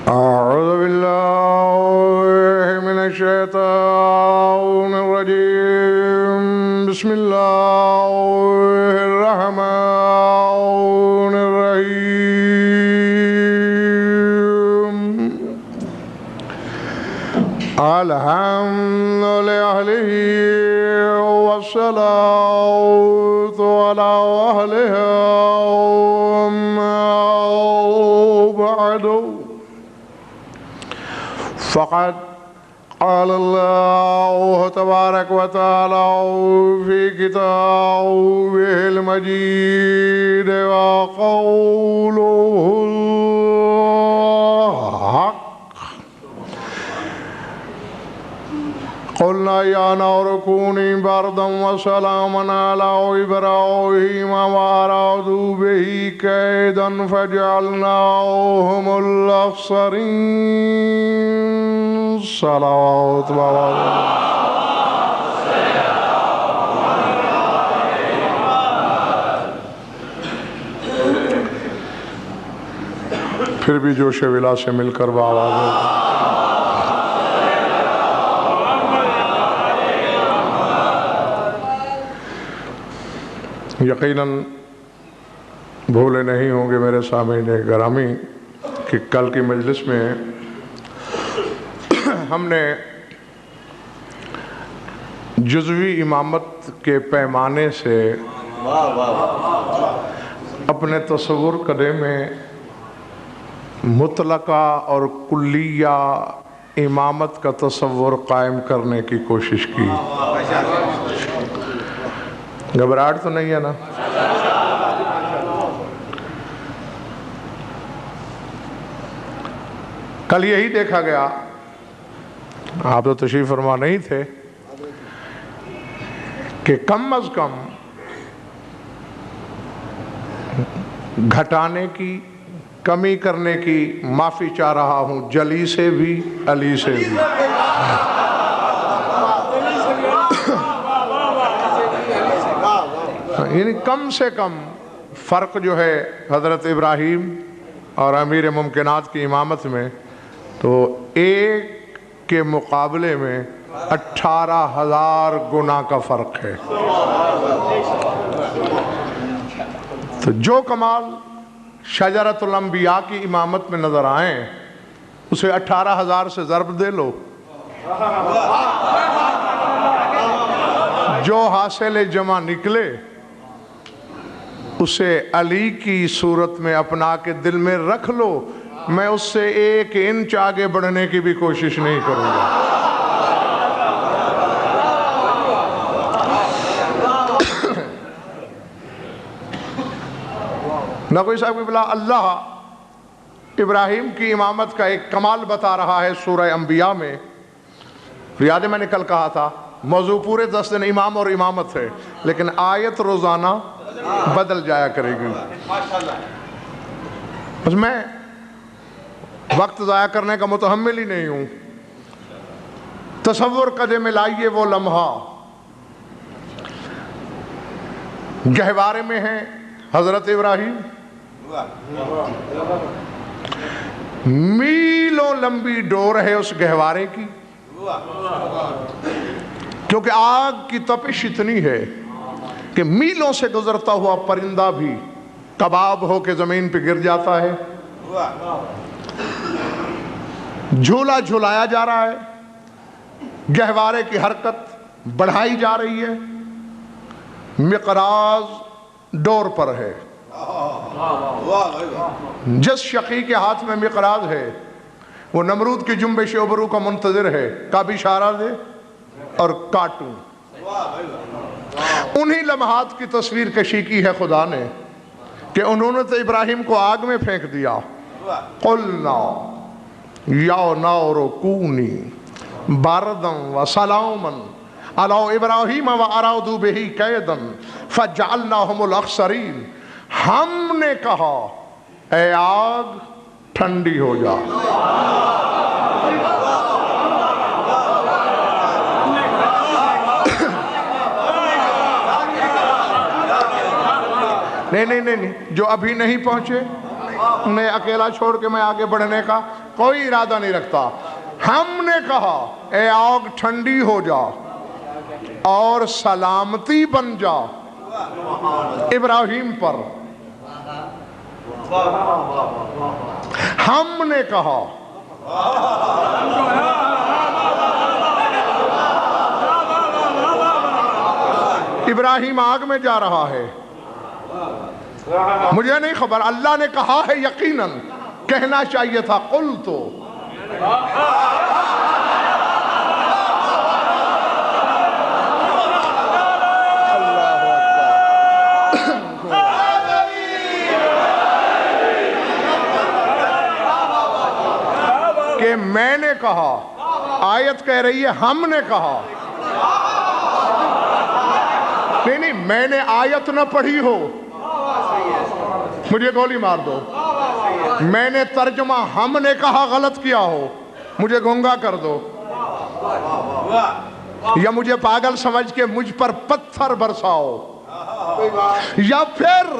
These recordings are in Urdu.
أعوذ بالله من الشيطان الرجيم بسم الله الرحمن الرحيم الحمد لله والصلاة على أهلها وبعد فقد قال الله تبارك وتعالى في كتابه المجيد وقوله الحق قلنا يا نار كوني بردا وسلاما على إبراهيم وأرادوا به كيدا فجعلناهم الأخسرين صلوات الله. پھر بھی جوش ولا سے مل کر بآواز یقیناً بھولے نہیں ہوں گے میرے سامعین گرامی کہ کل کی مجلس میں ہم نے جزوی امامت کے پیمانے سے اپنے تصور کرنے میں مطلقہ اور کلیہ امامت کا تصور قائم کرنے کی کوشش کی. گھبراہٹ تو نہیں ہے نا؟ کل یہی دیکھا گیا، آپ تو تشریف فرما نہیں تھے، کہ کم از کم گھٹانے کی، کمی کرنے کی معافی چاہ رہا ہوں، جلی سے بھی علی سے بھی. یعنی کم سے کم فرق جو ہے حضرت ابراہیم اور امیر ممکنات کی امامت میں، تو ایک کے مقابلے میں 18,000 گنا کا فرق ہے. تو جو کمال شجرۃ الانبیاء کی امامت میں نظر آئیں اسے 18,000 سے ضرب دے لو، جو حاصل جمع نکلے اسے علی کی صورت میں اپنا کے دل میں رکھ لو. میں اس سے 1 انچ آگے بڑھنے کی بھی کوشش نہیں کروں گا. نقوی صاحب قبلہ اللہ ابراہیم کی امامت کا ایک کمال بتا رہا ہے سورہ انبیاء میں. یاد ہے میں نے کل کہا تھا موضوع پورے 10 دن امام اور امامت ہے، لیکن آیت روزانہ بدل جایا کرے گی. بس میں وقت ضائع کرنے کا متحمل ہی نہیں ہوں. تصور قدے میں لائیے وہ لمحہ، گہوارے میں ہیں حضرت ابراہیم، میلوں لمبی ڈور ہے اس گہوارے کی، کیونکہ آگ کی تپش اتنی ہے کہ میلوں سے گزرتا ہوا پرندہ بھی کباب ہو کے زمین پہ گر جاتا ہے. جھولا جھولایا جا رہا ہے، گہوارے کی حرکت بڑھائی جا رہی ہے، مقراض ڈور پر ہے. جس شقی کے ہاتھ میں مقراض ہے وہ نمرود کی جنبش ابرو کا منتظر ہے، کبھی اشارہ دے اور کاٹوں. انہی لمحات کی تصویر کشی کی ہے خدا نے کہ انہوں نے تو ابراہیم کو آگ میں پھینک دیا. قلنا یا نار کونی بردا وسلاما علی ابراہیم وارادوا بہ کیدا فجعلناہم الاخسرین. ہم نے کہا اے آگ ٹھنڈی ہو جا. نہیں، جو ابھی نہیں پہنچے انہیں اکیلا چھوڑ کے میں آگے بڑھنے کا کوئی ارادہ نہیں رکھتا۔ ہم نے کہا اے آگ ٹھنڈی ہو جا اور سلامتی بن جا ابراہیم پر۔ ہم نے کہا ابراہیم آگ میں جا رہا ہے، مجھے نہیں خبر، اللہ نے کہا ہے یقیناً، کہنا چاہیے تھا قل تو۔ کہ میں نے کہا، آیت کہہ رہی ہے ہم نے کہا، نہیں میں نے آیت نہ پڑھی ہو، مجھے گولی مار دو، میں نے ترجمہ ہم نے کہا غلط کیا ہو، مجھے گونگا کر دو، یا مجھے پاگل سمجھ کے مجھ پر پتھر برساؤ، یا پھر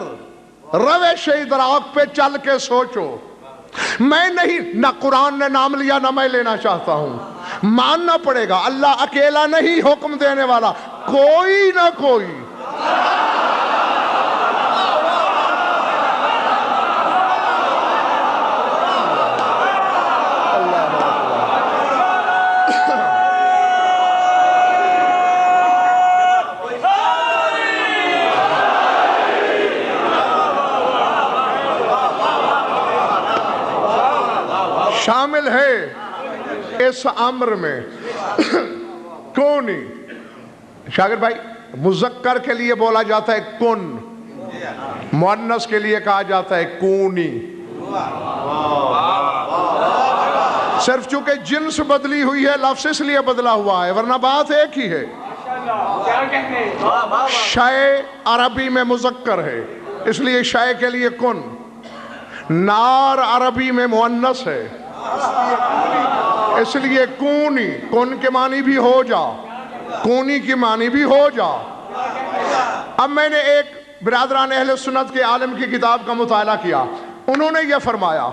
روش ادراک پہ چل کے سوچو۔ میں نہیں، نہ قرآن نے نام لیا نہ میں لینا چاہتا ہوں، ماننا پڑے گا اللہ اکیلا نہیں حکم دینے والا، کوئی نہ کوئی شامل ہے اس امر میں۔ کونی، شاگرد بھائی، مذکر کے لیے بولا جاتا ہے کن، مؤنث کے لیے کہا جاتا ہے کونی۔ صرف چونکہ جنس بدلی ہوئی ہے لفظ اس لیے بدلا ہوا ہے، ورنہ بات ایک ہی ہے۔ شے عربی میں مذکر ہے اس لیے شے کے لیے کن، نار عربی میں مؤنث ہے اس لیے کونی، کن کے معنی بھی ہو جا، کونی کی معنی بھی ہو جا۔ اب میں نے ایک برادران اہل سنت کے عالم کی کتاب کا مطالعہ کیا، انہوں نے یہ فرمایا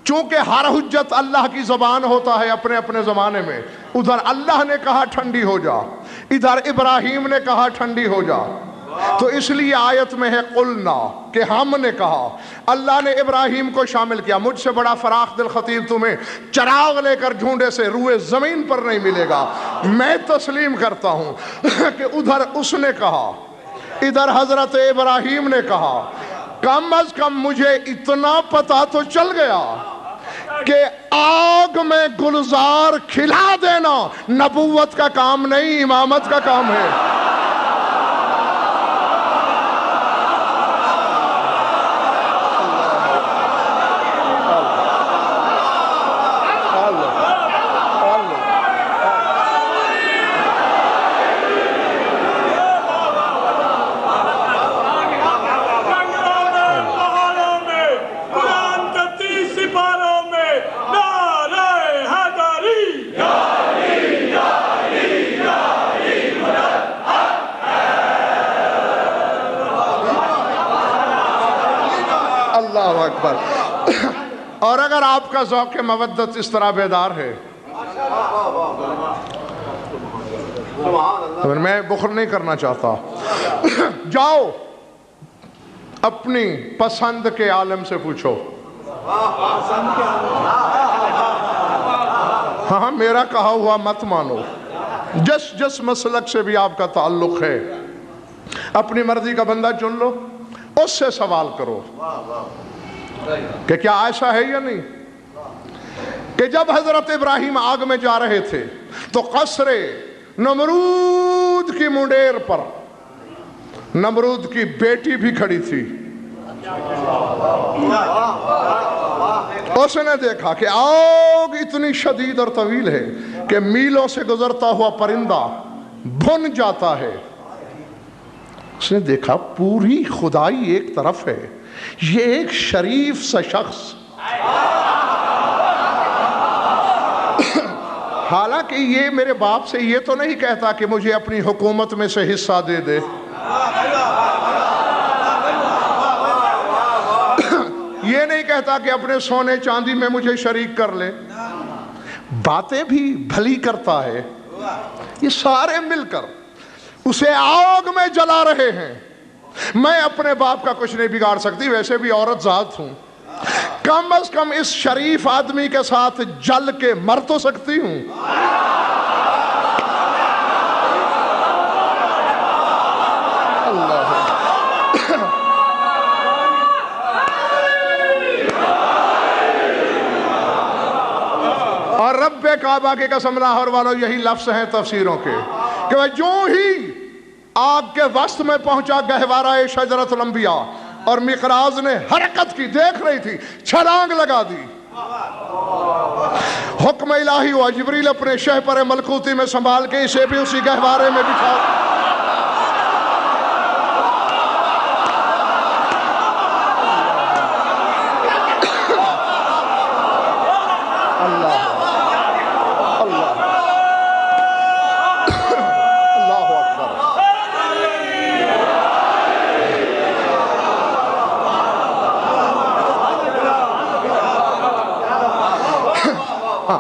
چونکہ ہر حجت اللہ کی زبان ہوتا ہے اپنے اپنے زمانے میں، ادھر اللہ نے کہا ٹھنڈی ہو جا، ادھر ابراہیم نے کہا ٹھنڈی ہو جا، تو اس لیے آیت میں ہے قلنا کہ ہم نے کہا، اللہ نے ابراہیم کو شامل کیا۔ مجھ سے بڑا فراخ دل خطیب تمہیں چراغ لے کر ڈھونڈے سے روئے زمین پر نہیں ملے گا۔ میں تسلیم کرتا ہوں کہ ادھر اس نے کہا، ادھر حضرت ابراہیم نے کہا، کم از کم مجھے اتنا پتا تو چل گیا کہ آگ میں گلزار کھلا دینا نبوت کا کام نہیں، امامت کا کام ہے۔ اللہ اکبر۔ اور اگر آپ کا ذوق مودت اس طرح بیدار ہے، میں بخل نہیں کرنا چاہتا، جاؤ اپنی پسند کے عالم سے پوچھو، ہاں میرا کہا ہوا مت مانو، جس مسلک سے بھی آپ کا تعلق ہے اپنی مرضی کا بندہ چن لو، اس سے سوال کرو کہ کیا ایسا ہے یا نہیں کہ جب حضرت ابراہیم آگ میں جا رہے تھے تو قصر نمرود کی منڈیر پر نمرود کی بیٹی بھی کھڑی تھی۔ اس نے دیکھا کہ آگ اتنی شدید اور طویل ہے کہ میلوں سے گزرتا ہوا پرندہ بھن جاتا ہے۔ اس نے دیکھا پوری خدائی ایک طرف ہے، یہ ایک شریف سا شخص، حالانکہ یہ میرے باپ سے یہ تو نہیں کہتا کہ مجھے اپنی حکومت میں سے حصہ دے دے، یہ یہ نہیں کہتا کہ اپنے سونے چاندی میں مجھے شریک کر لے، باتیں بھی بھلی کرتا ہے، یہ سارے مل کر اسے آگ میں جلا رہے ہیں۔ میں اپنے باپ کا کچھ نہیں بگاڑ سکتی، ویسے بھی عورت ذات ہوں، کم از کم اس شریف آدمی کے ساتھ جل کے مر تو سکتی ہوں۔ اللہ اور رب کعبہ کی قسم، لاہور والوں یہی لفظ ہیں تفسیروں کے کہ وہ جو ہی آگ کے وسط میں پہنچا گہوارہ شجرۃ الانبیاء اور مقراض نے حرکت کی، دیکھ رہی تھی، چھلانگ لگا دی، حکم الہی ہوا، جبریل اپنے شہپر ملکوتی میں سنبھال کے اسے بھی اسی گہوارے میں بٹھا۔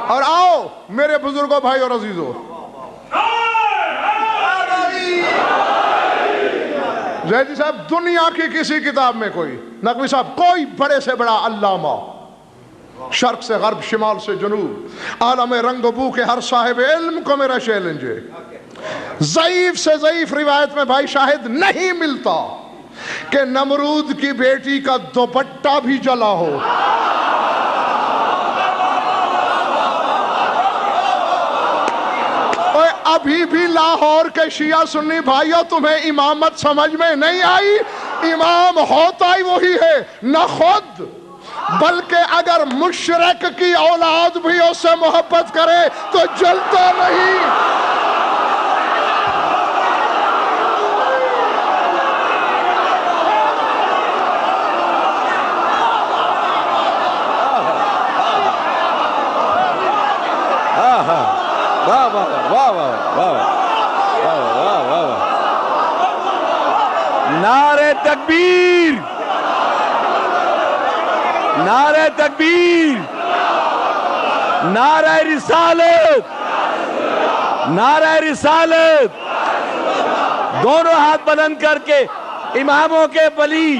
اور آؤ میرے بزرگوں، بھائی اور عزیزوں، زیدی صاحب دنیا کی کسی کتاب میں کوئی، نقوی صاحب کوئی بڑے سے بڑا علامہ، شرق سے غرب، شمال سے جنوب، عالم رنگ و بو کے ہر صاحب علم کو میرا چیلنج ہے، ضعیف سے ضعیف روایت میں بھائی شاہد نہیں ملتا کہ نمرود کی بیٹی کا دوپٹہ بھی جلا ہو۔ ابھی بھی لاہور کے شیعہ سنی بھائیوں تمہیں امامت سمجھ میں نہیں آئی؟ امام ہوتا ہی وہی ہے، نہ خود بلکہ اگر مشرک کی اولاد بھی اس سے محبت کرے تو جلتا نہیں۔ واہ واہ واہ واہ واہ واہ واہ، نعرہ تکبیر، نعرہ تکبیر، نعرہ رسالت، نعرہ رسالت، دونوں ہاتھ بلند کر کے اماموں کے ولی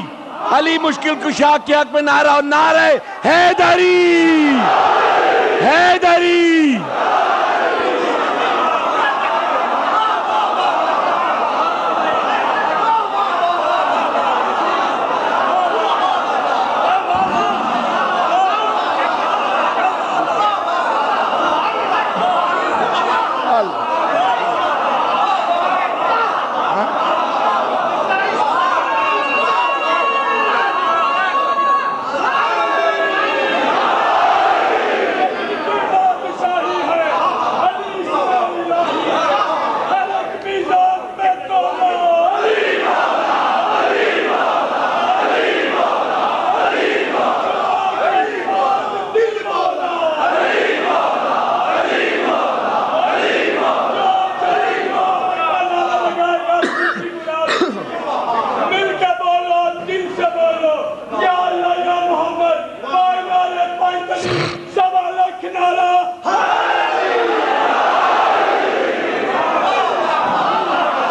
علی مشکل کشا کے حق میں نعرہ، اور نعرہ حیدری، حیدری۔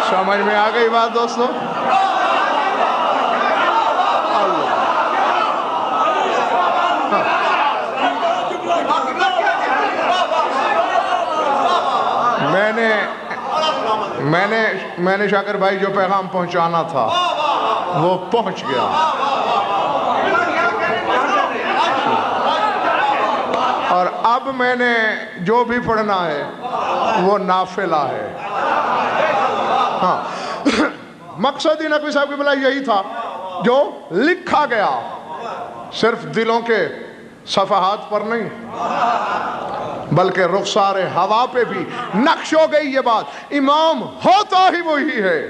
سمجھ میں آ گئی بات دوستو؟ میں نے شاکر بھائی جو پیغام پہنچانا تھا وہ پہنچ گیا، اور اب میں نے جو بھی پڑھنا ہے وہ نافلہ ہے۔ ہاں، مقصد ہی نقوی صاحب کی بلا یہی تھا جو لکھا گیا، صرف دلوں کے صفحات پر نہیں بلکہ رخسار ہوا پہ بھی نقش ہو گئی یہ بات۔ امام ہوتا ہی وہی ہے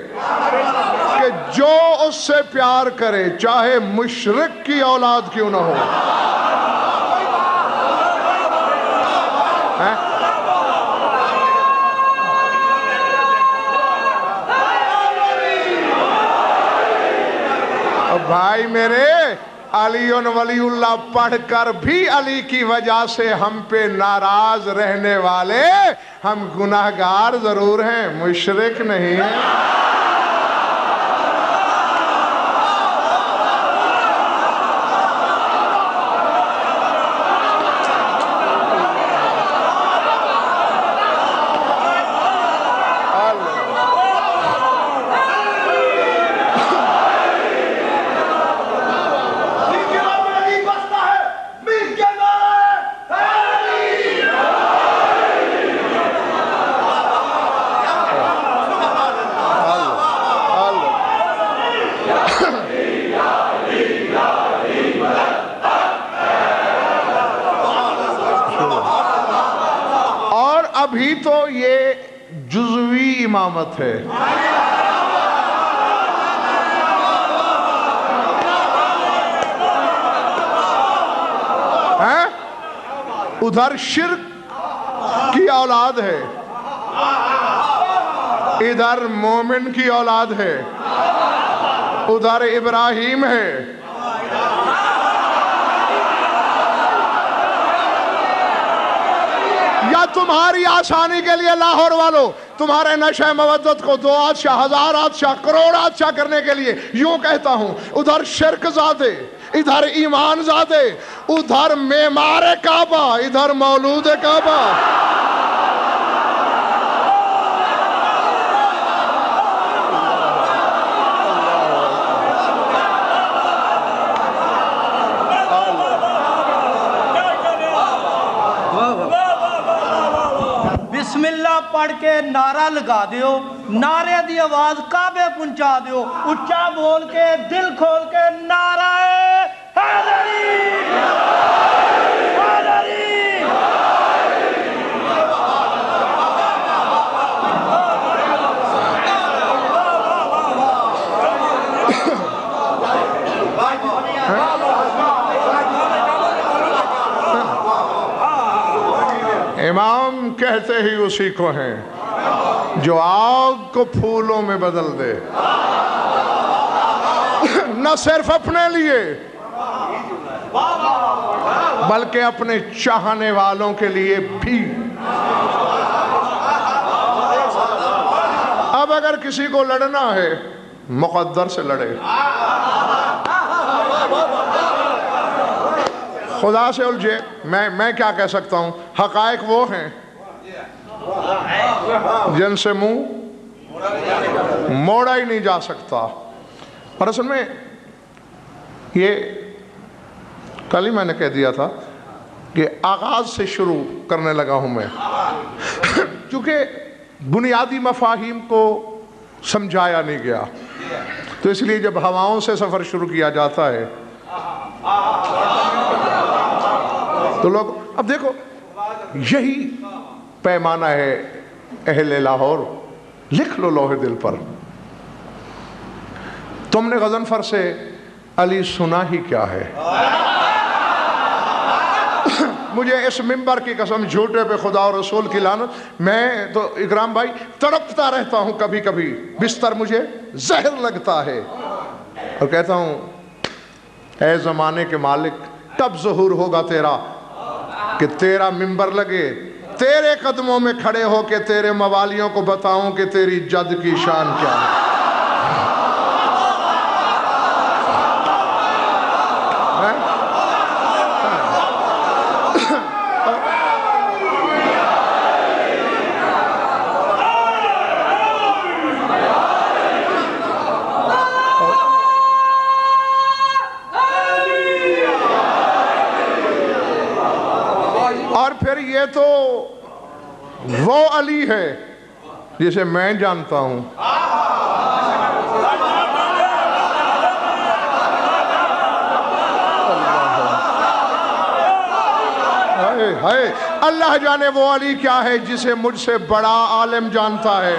کہ جو اس سے پیار کرے چاہے مشرک کی اولاد کیوں نہ ہو۔ بھائی میرے، علی ولی اللہ پڑھ کر بھی علی کی وجہ سے ہم پہ ناراض رہنے والے، ہم گناہگار ضرور ہیں، مشرک نہیں ہیں۔ ابھی تو یہ جزوی امامت ہے، ادھر شرک کی اولاد ہے، ادھر مومن کی اولاد ہے، ادھر ابراہیم ہے۔ یا تمہاری آسانی کے لیے لاہور والوں، تمہارے نشہ مودت کو 2 آدشاہ 1000 آدشاہ کروڑ آدشاہ کرنے کے لیے یوں کہتا ہوں، ادھر شرک زادے، ادھر ایمان زادے، ادھر معمار کعبہ، ادھر مولود کعبہ۔ بسم اللہ پڑھ کے نعرہ لگا دیو، نعرے دی آواز کعبے پہنچا دیو، اچھا بول کے دل کھول کے نعرہ حیدری حیدری۔ امام کہتے ہی اسی کو ہیں جو آگ کو پھولوں میں بدل دے، نہ صرف اپنے لیے بلکہ اپنے چاہنے والوں کے لیے بھی۔ اب اگر کسی کو لڑنا ہے مقدر سے لڑے، خدا سے الجھے، میں کیا کہہ سکتا ہوں؟ حقائق وہ ہیں جن سے منہ موڑا ہی نہیں جا سکتا۔ اور اصل میں یہ کل ہی میں نے کہہ دیا تھا کہ آغاز سے شروع کرنے لگا ہوں میں، چونکہ بنیادی مفاہیم کو سمجھایا نہیں گیا، تو اس لیے جب ہواؤں سے سفر شروع کیا جاتا ہے تو لوگ، اب دیکھو یہی پیمانہ ہے اہل لاہور، لکھ لو لوح دل پر، تم نے غضنفر سے علی سنا ہی کیا ہے؟ مجھے اس ممبر کی قسم، جھوٹے پہ خدا اور رسول کی لعنت، میں تو اکرام بھائی تڑپتا رہتا ہوں، کبھی کبھی بستر مجھے زہر لگتا ہے اور کہتا ہوں اے زمانے کے مالک، کب ظہور ہوگا تیرا کہ تیرا ممبر لگے، تیرے قدموں میں کھڑے ہو کے تیرے موالیوں کو بتاؤں کہ تیری جد کی شان کیا ہے۔ اور پھر یہ تو وہ علی ہے جسے میں جانتا ہوں، ہائے اللہ جانے وہ علی کیا ہے جسے مجھ سے بڑا عالم جانتا ہے،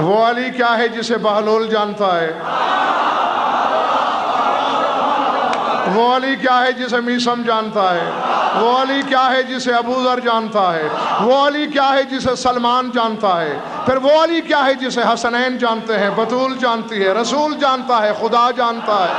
وہ علی کیا ہے جسے بہلول جانتا ہے، وہ علی کیا ہے جسے میثم جانتا ہے؟ وہ علی کیا ہے جسے ابو ذر جانتا ہے؟ وہ علی کیا ہے جسے سلمان جانتا ہے؟ پھر وہ علی کیا ہے جسے حسنین جانتے ہیں، بطول جانتی ہے، رسول جانتا ہے، خدا جانتا ہے۔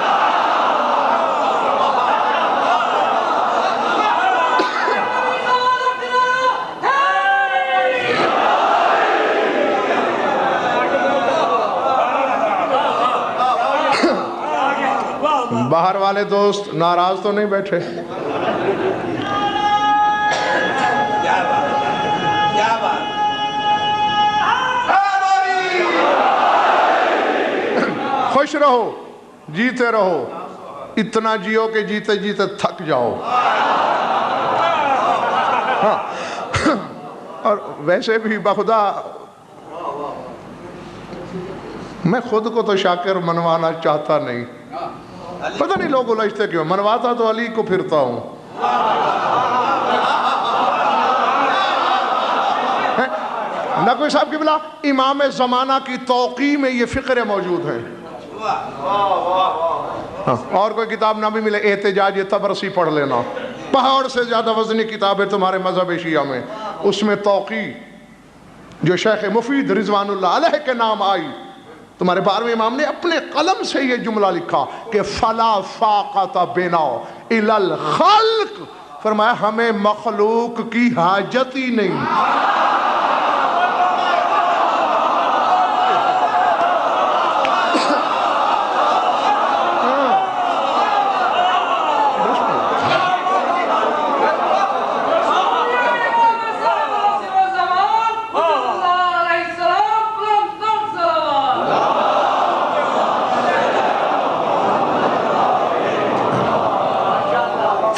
باہر والے دوست ناراض تو نہیں بیٹھے؟ خوش رہو، جیتے رہو، اتنا جیو کہ جیتے جیتے تھک جاؤ۔ ہاں اور ویسے بھی بخدا میں خود کو تو شاکر منوانا چاہتا نہیں، پتہ نہیں لوگ الجھتے کیوں، منواتا تو علی کو پھرتا ہوں۔ نقوی صاحب کی بلا امام زمانہ کی توقیع میں یہ فقرے موجود ہیں۔ اور کوئی کتاب نہ بھی ملے، احتجاج طبرسی پڑھ لینا، پہاڑ سے زیادہ وزنی کتاب ہے تمہارے مذہب شیعہ میں، اس میں توقیع جو شیخ مفید رضوان اللہ علیہ کے نام آئی، تمہارے 12ویں امام نے اپنے قلم سے یہ جملہ لکھا کہ فلا فاقت بنا الی الخلق، فرمایا ہمیں مخلوق کی حاجت ہی نہیں۔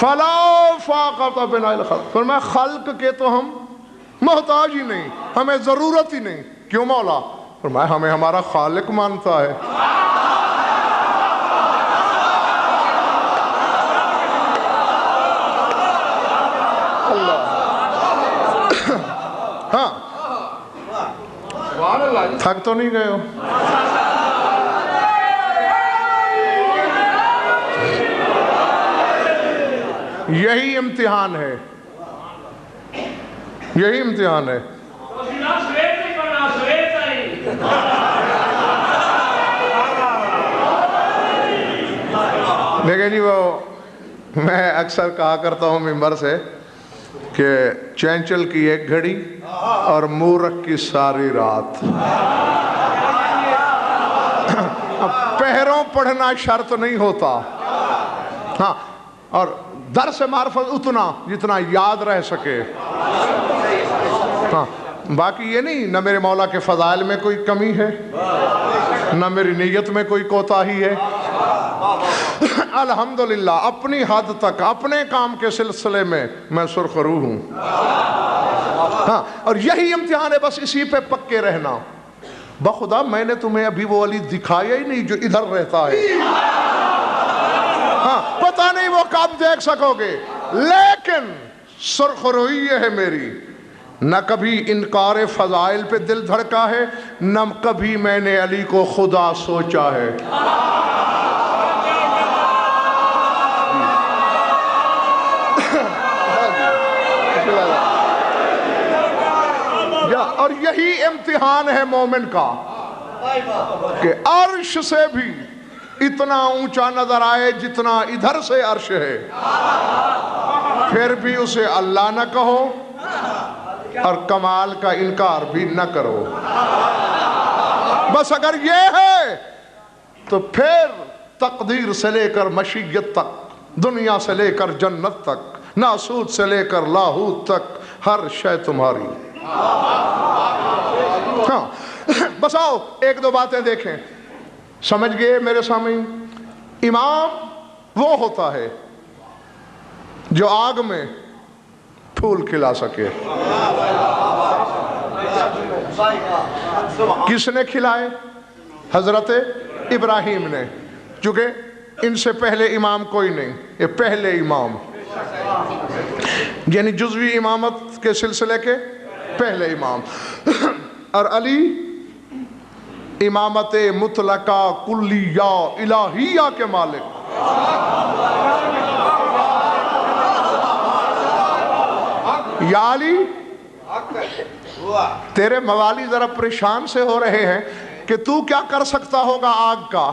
فلا فاقت بنا الخلق، فرمایا خلق کے تو ہم محتاج ہی نہیں، ہمیں ضرورت ہی نہیں۔ کیوں مولا؟ فرمایا ہمیں ہمارا خالق مانتا ہے۔ ہاں تھک تو نہیں گئے ہو؟ یہی امتحان ہے، یہی امتحان ہے۔ لیکن جی وہ میں اکثر کہا کرتا ہوں ممبر سے کہ چینچل کی ایک گھڑی اور مورخ کی ساری رات۔ پہروں پڑھنا شرط نہیں ہوتا، ہاں، اور درس معرفت اتنا جتنا یاد رہ سکے، ہاں، باقی یہ نہیں نہ میرے مولا کے فضائل میں کوئی کمی ہے، نہ میری نیت میں کوئی کوتاہی ہے۔ الحمدللہ اپنی حد تک اپنے کام کے سلسلے میں میں سرخرو ہوں، ہاں، اور یہی امتحان ہے، بس اسی پہ پکے رہنا۔ بخدا میں نے تمہیں ابھی وہ علی دکھایا ہی نہیں جو ادھر رہتا ہے، ہاں، پتہ نہیں وہ کب دیکھ سکو گے، لیکن سرخروئی یہ ہے میری، نہ کبھی انکار فضائل پہ دل دھڑکا ہے، نہ کبھی میں نے علی کو خدا سوچا ہے۔ اور یہی امتحان ہے مومن کا کہ عرش سے بھی اتنا اونچا نظر آئے جتنا ادھر سے عرش ہے، پھر بھی اسے اللہ نہ کہو اور کمال کا انکار بھی نہ کرو۔ بس اگر یہ ہے تو پھر تقدیر سے لے کر مشیت تک، دنیا سے لے کر جنت تک، ناسوت سے لے کر لاہوت تک، ہر شے تمہاری۔ ہاں بس آؤ ایک دو باتیں دیکھیں، سمجھ گئے میرے سامنے؟ امام وہ ہوتا ہے جو آگ میں پھول کھلا سکے۔ کس نے کھلائے؟ حضرت ابراہیم نے، چونکہ ان سے پہلے امام کوئی نہیں، یہ پہلے امام، یعنی جزوی امامت کے سلسلے کے پہلے امام۔ اور علی امامت مطلقہ کلیہ الہیہ کے مالک۔ یا علی تیرے موالی ذرا پریشان سے ہو رہے ہیں کہ تو کیا کر سکتا ہوگا آگ کا.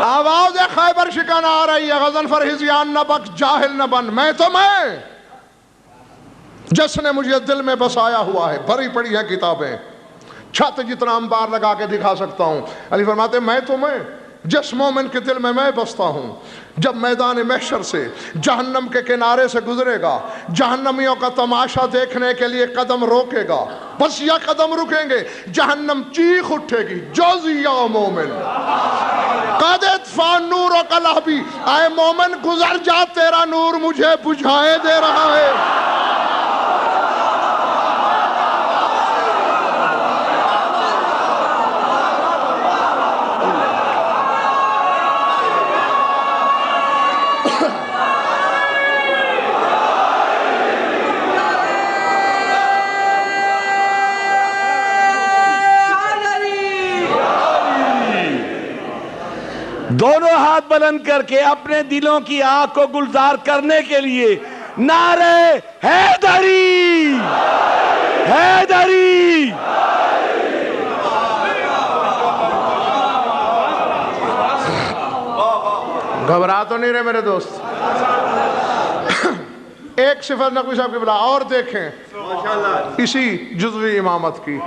آواز خیبر شکن آ رہی ہے. غزن فرحزیان نہ بک جاہل نہ بن. میں تو میں جس نے مجھے دل میں بسایا ہوا ہے. بھری پڑی ہیں کتابیں, چھت جتنا انبار لگا کے دکھا سکتا ہوں. علی فرماتے میں تو میں جس مومن کے دل میں بستا ہوں. جب میدان محشر سے جہنم کے کنارے سے گزرے گا, جہنمیوں کا تماشا دیکھنے کے لیے قدم روکے گا, بس یہ قدم رکیں گے جہنم چیخ اٹھے گی, جوزی یا مومن قد اطفا نورک لہبی, اے مومن گزر جا تیرا نور مجھے بجھائے دے رہا ہے. دونوں ہاتھ بلند کر کے اپنے دلوں کی آگ کو گلزار کرنے کے لیے نعرے حیدری حیدری. گھبرا تو نہیں رہے میرے دوست. ایک صفت نقوی صاحب کی بلا اور دیکھیں اسی جزوی امامت کی.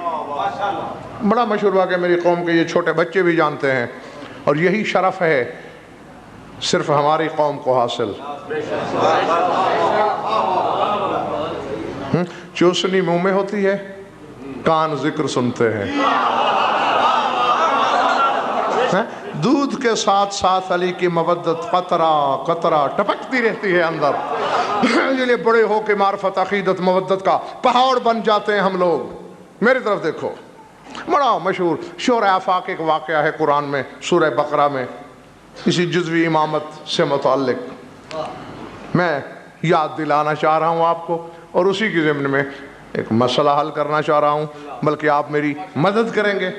بڑا مشہور واقعہ میری قوم کے یہ چھوٹے بچے بھی جانتے ہیں, اور یہی شرف ہے صرف ہماری قوم کو حاصل. چوسنی منہ میں ہوتی ہے, کان ذکر سنتے ہیں. دودھ کے ساتھ ساتھ علی کی مودت قطرہ قطرہ ٹپکتی رہتی ہے اندر. یہ لیے بڑے ہو کے معرفت عقیدت مودت کا پہاڑ بن جاتے ہیں ہم لوگ. میری طرف دیکھو, بڑا مشہور شورۂ آفاق ایک واقعہ ہے قرآن میں, سورہ بقرہ میں, اسی جزوی امامت سے متعلق. میں یاد دلانا چاہ رہا ہوں آپ کو, اور اسی کی ضمن میں ایک مسئلہ حل کرنا چاہ رہا ہوں, بلکہ آپ میری مدد کریں گے.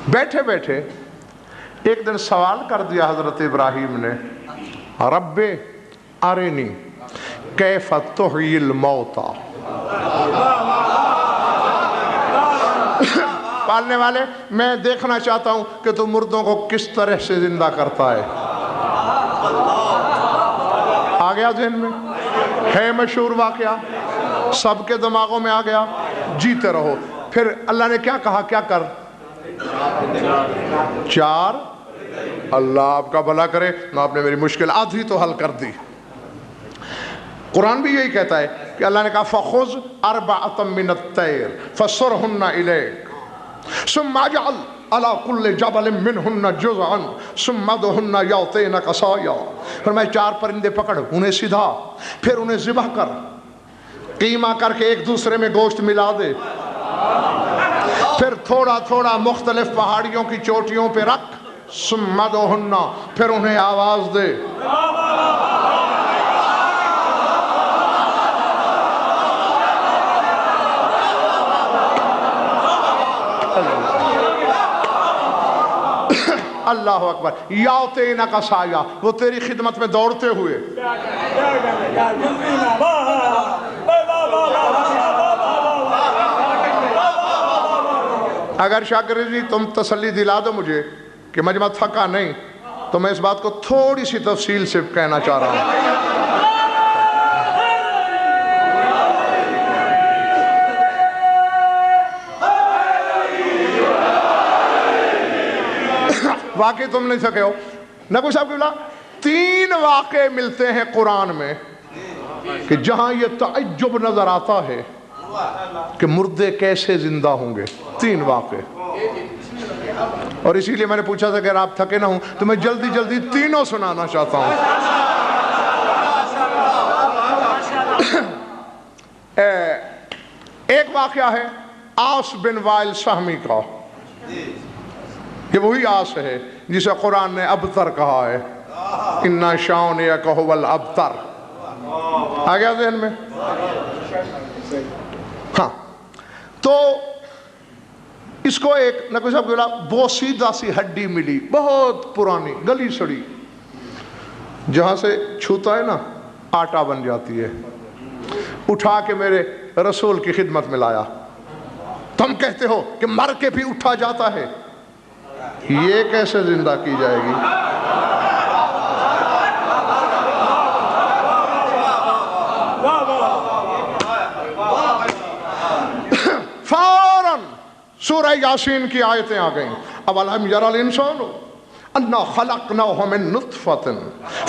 بیٹھے بیٹھے ایک دن سوال کر دیا حضرت ابراہیم نے, رب ارنی کیف تحیی الموتى. پالنے والے میں دیکھنا چاہتا ہوں کہ تو مردوں کو کس طرح سے زندہ کرتا ہے. آ گیا ذہن میں, ہے مشہور واقعہ, سب کے دماغوں میں آ گیا. جیتے رہو. پھر اللہ نے کیا کہا, کیا کر 4. اللہ آپ کا بھلا کرے, آپ نے میری مشکل آدھی تو حل کر دی. قرآن بھی یہی کہتا ہے کہ اللہ نے کہا فَخُذْ أَرْبَعَةً مِّنَ الطَّيْرِ فَصُرْهُنَّ إِلَيْكَ ثُمَّ اجْعَلْ عَلَى كُلِّ جَبَلٍ مِّنْهُنَّ جُزْءًا ثُمَّ ادْعُهُنَّ يَأْتِينَكَ سَعْيًا. فرمایا 4 پرندے پکڑ, انہیں سیدھا, پھر انہیں ذبح کر, قیمہ کر کے ایک دوسرے میں گوشت ملا دے, پھر تھوڑا تھوڑا مختلف پہاڑیوں کی چوٹیوں پہ رکھ, ثُمَّ ادْعُهُنَّ, پھر انہیں آواز دے. اللہ اکبر. یاتینک سایہ, وہ تیری خدمت میں دوڑتے ہوئے. اگر شاکر جی تم تسلی دلا دو مجھے کہ مجمع تھکا نہیں, تو میں اس بات کو تھوڑی سی تفصیل سے کہنا چاہ رہا ہوں. واقعی تم نہیں سکے ہو. نبی صاحب کی بلا 3 واقعے ملتے ہیں قرآن میں کہ جہاں یہ تعجب نظر آتا ہے کہ مردے کیسے زندہ ہوں گے. 3 واقعے. اور اسی لیے میں نے پوچھا تھا کہ اگر آپ تھکے نہ ہوں تو میں جلدی جلدی تینوں سنانا چاہتا ہوں. ایک واقعہ ہے آس بن وائل سہمی کا. یہ وہی آس ہے جسے قرآن نے ابتر کہا ہے, اِنَّا شَانِئَكَ هُوَ الْأَبْتَرُ. آ گیا ذہن میں؟ ہاں. تو اس کو ایک نبی صاحب بولا بوسیدہ سی ہڈی ملی, بہت پرانی گلی سڑی. جہاں سے چھوتا ہے نا آٹا بن جاتی ہے، اٹھا کے میرے رسول کی خدمت میں لایا. تم کہتے ہو کہ مر کے بھی اٹھا جاتا ہے، یہ کیسے زندہ کی جائے گی؟ فوراً سورہ یاسین کی آیتیں آ گئیں. اولم یری الانسان انا خلقناه من نطفة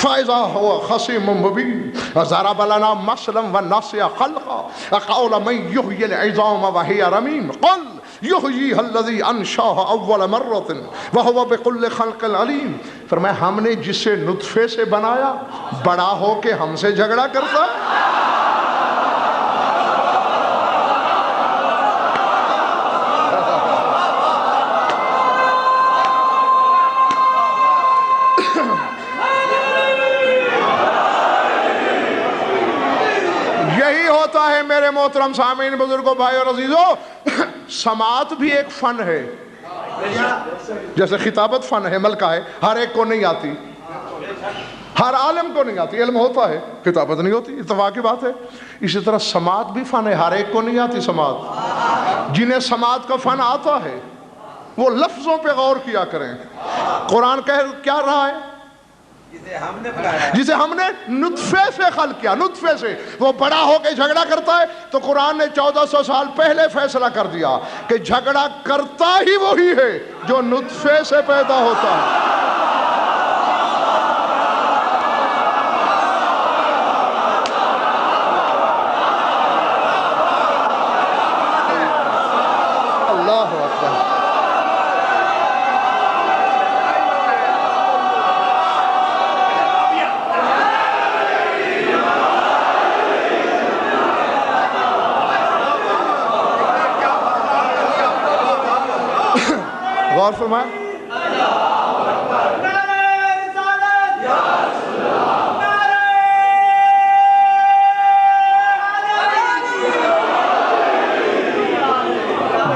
فاذا هو خصيم مبين وضرب لنا مثلا ونسي خلقا وقال من يحيي العظام وهي رميم قل يحييها الذي انشاها اول مرة وهو بكل خلق عليم. فرمایا ہم نے جسے نطفے سے بنایا بڑا ہو کے ہم سے جھگڑا کرتا. ہے میرے محترم سامعین، بزرگوں، بھائی اور عزیزوں، سماعت بھی ایک فن ہے. جیسے خطابت فن ہے، ملکہ ہے، ہر ایک کو نہیں آتی، ہر عالم کو نہیں آتی. علم ہوتا ہے، خطابت نہیں ہوتی، اتفاق کی بات ہے. اسی طرح سماعت بھی فن ہے، ہر ایک کو نہیں آتی سماعت. جنہیں سماعت کا فن آتا ہے وہ لفظوں پہ غور کیا کریں. قرآن کیا رہا ہے؟ جسے ہم نے نطفے سے خلق کیا، نطفے سے. وہ بڑا ہو کے جھگڑا کرتا ہے تو قرآن نے 1400 سال پہلے فیصلہ کر دیا کہ جھگڑا کرتا ہی وہی ہے جو نطفے سے پیدا ہوتا ہے. اللہ اکبر. غور فرمائیں.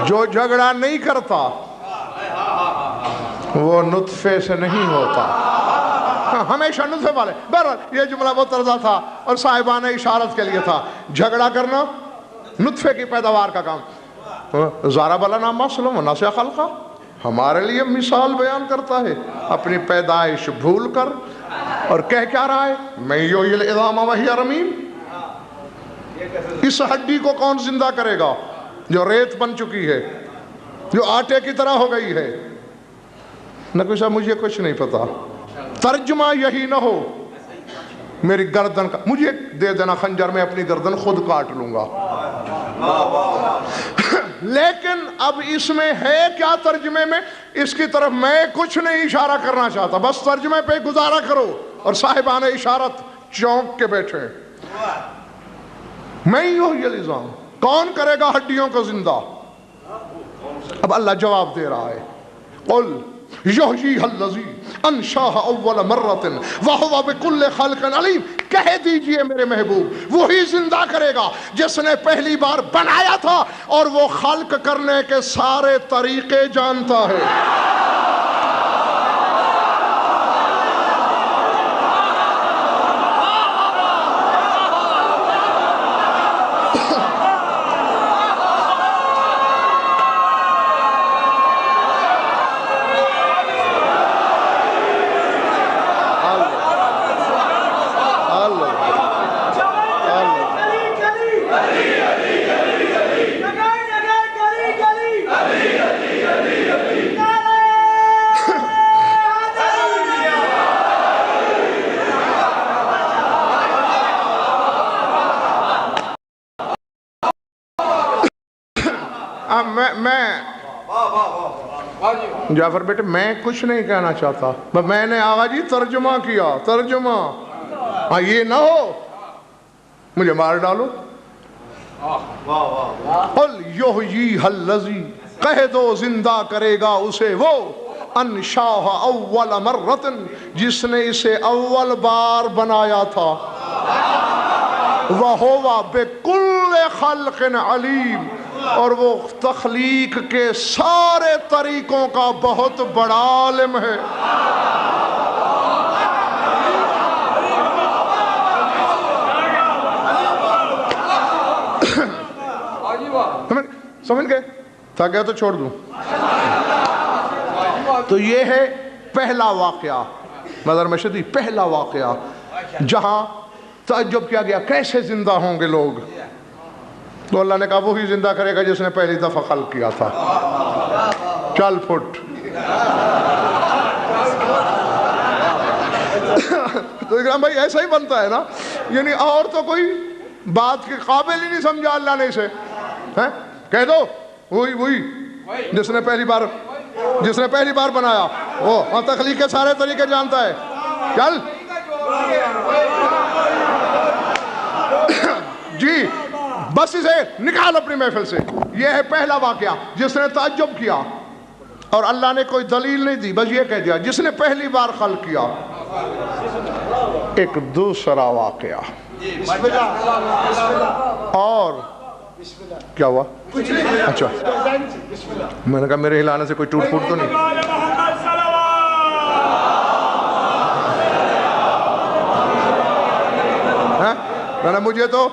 جو جھگڑا نہیں کرتا وہ نطفے سے نہیں ہوتا. ہمیشہ نطفے والے. بہرحال یہ جملہ بہت رضا تھا اور صاحبان اشارت کے لیے تھا. جھگڑا کرنا نطفے کی پیداوار کا کام. ضرب لنا مثلا ونسي خلقا، ہمارے لیے مثال بیان کرتا ہے اپنی پیدائش بھول کر. اور کہہ کیا رہا ہے؟ میں یحیی العظام وہی رمیم. اس ہڈی کو کون زندہ کرے گا جو ریت بن چکی ہے، جو آٹے کی طرح ہو گئی ہے؟ نہ کوئی صاحب مجھے کچھ نہیں پتا. ترجمہ یہی نہ ہو میری گردن کا، مجھے دے دینا خنجر، میں اپنی گردن خود کاٹ لوں گا. لیکن اب اس میں ہے کیا ترجمے میں؟ اس کی طرف میں کچھ نہیں اشارہ کرنا چاہتا، بس ترجمے پہ گزارا کرو. اور صاحبان اشارت چونک کے بیٹھے. میں یحیی العظام، کون کرے گا ہڈیوں کو زندہ؟ اب اللہ جواب دے رہا ہے. قل یحییھا الذی انشاھا اول مرۃ وہو بکل خلق علیم. کہہ دیجئے میرے محبوب، وہی زندہ کرے گا جس نے پہلی بار بنایا تھا اور وہ خلق کرنے کے سارے طریقے جانتا ہے. جعفر بیٹے میں کچھ نہیں کہنا چاہتا، میں نے آغا جی ترجمہ کیا. ترجمہ ہاں یہ نہ ہو مجھے مار ڈالو. قل یحییھا الذی، کہہ دو زندہ کرے گا اسے وہ، انشاھا اول مرۃ، جس نے اسے اول بار بنایا تھا، وہو بکل خلق علیم، اور وہ تخلیق کے سارے طریقوں کا بہت بڑا عالم ہے. سمجھ گئے؟ تھک گیا تو چھوڑ دوں. تو یہ ہے پہلا واقعہ مزار مشہدی، پہلا واقعہ جہاں تعجب کیا گیا کیسے زندہ ہوں گے لوگ. تو اللہ نے کہا وہی زندہ کرے گا جس نے پہلی دفعہ خلق کیا تھا. چل پھٹ. تو اکرام بھائی ایسا ہی بنتا ہے نا، یعنی اور تو کوئی بات کے قابل ہی نہیں سمجھا اللہ نے اسے. کہہ دو وہی جس نے پہلی بار بنایا، وہ تخلیق کے سارے طریقے جانتا ہے. چل جی بس اسے نکال اپنی محفل سے. یہ ہے پہلا واقعہ جس نے تعجب کیا اور اللہ نے کوئی دلیل نہیں دی، بس یہ کہہ دیا جس نے پہلی بار خلق کیا. ایک دوسرا واقعہ اور کیا ہوا؟ اچھا میں نے کہا میرے ہلانے سے کوئی ٹوٹ پھوٹ تو نہیں. مجھے تو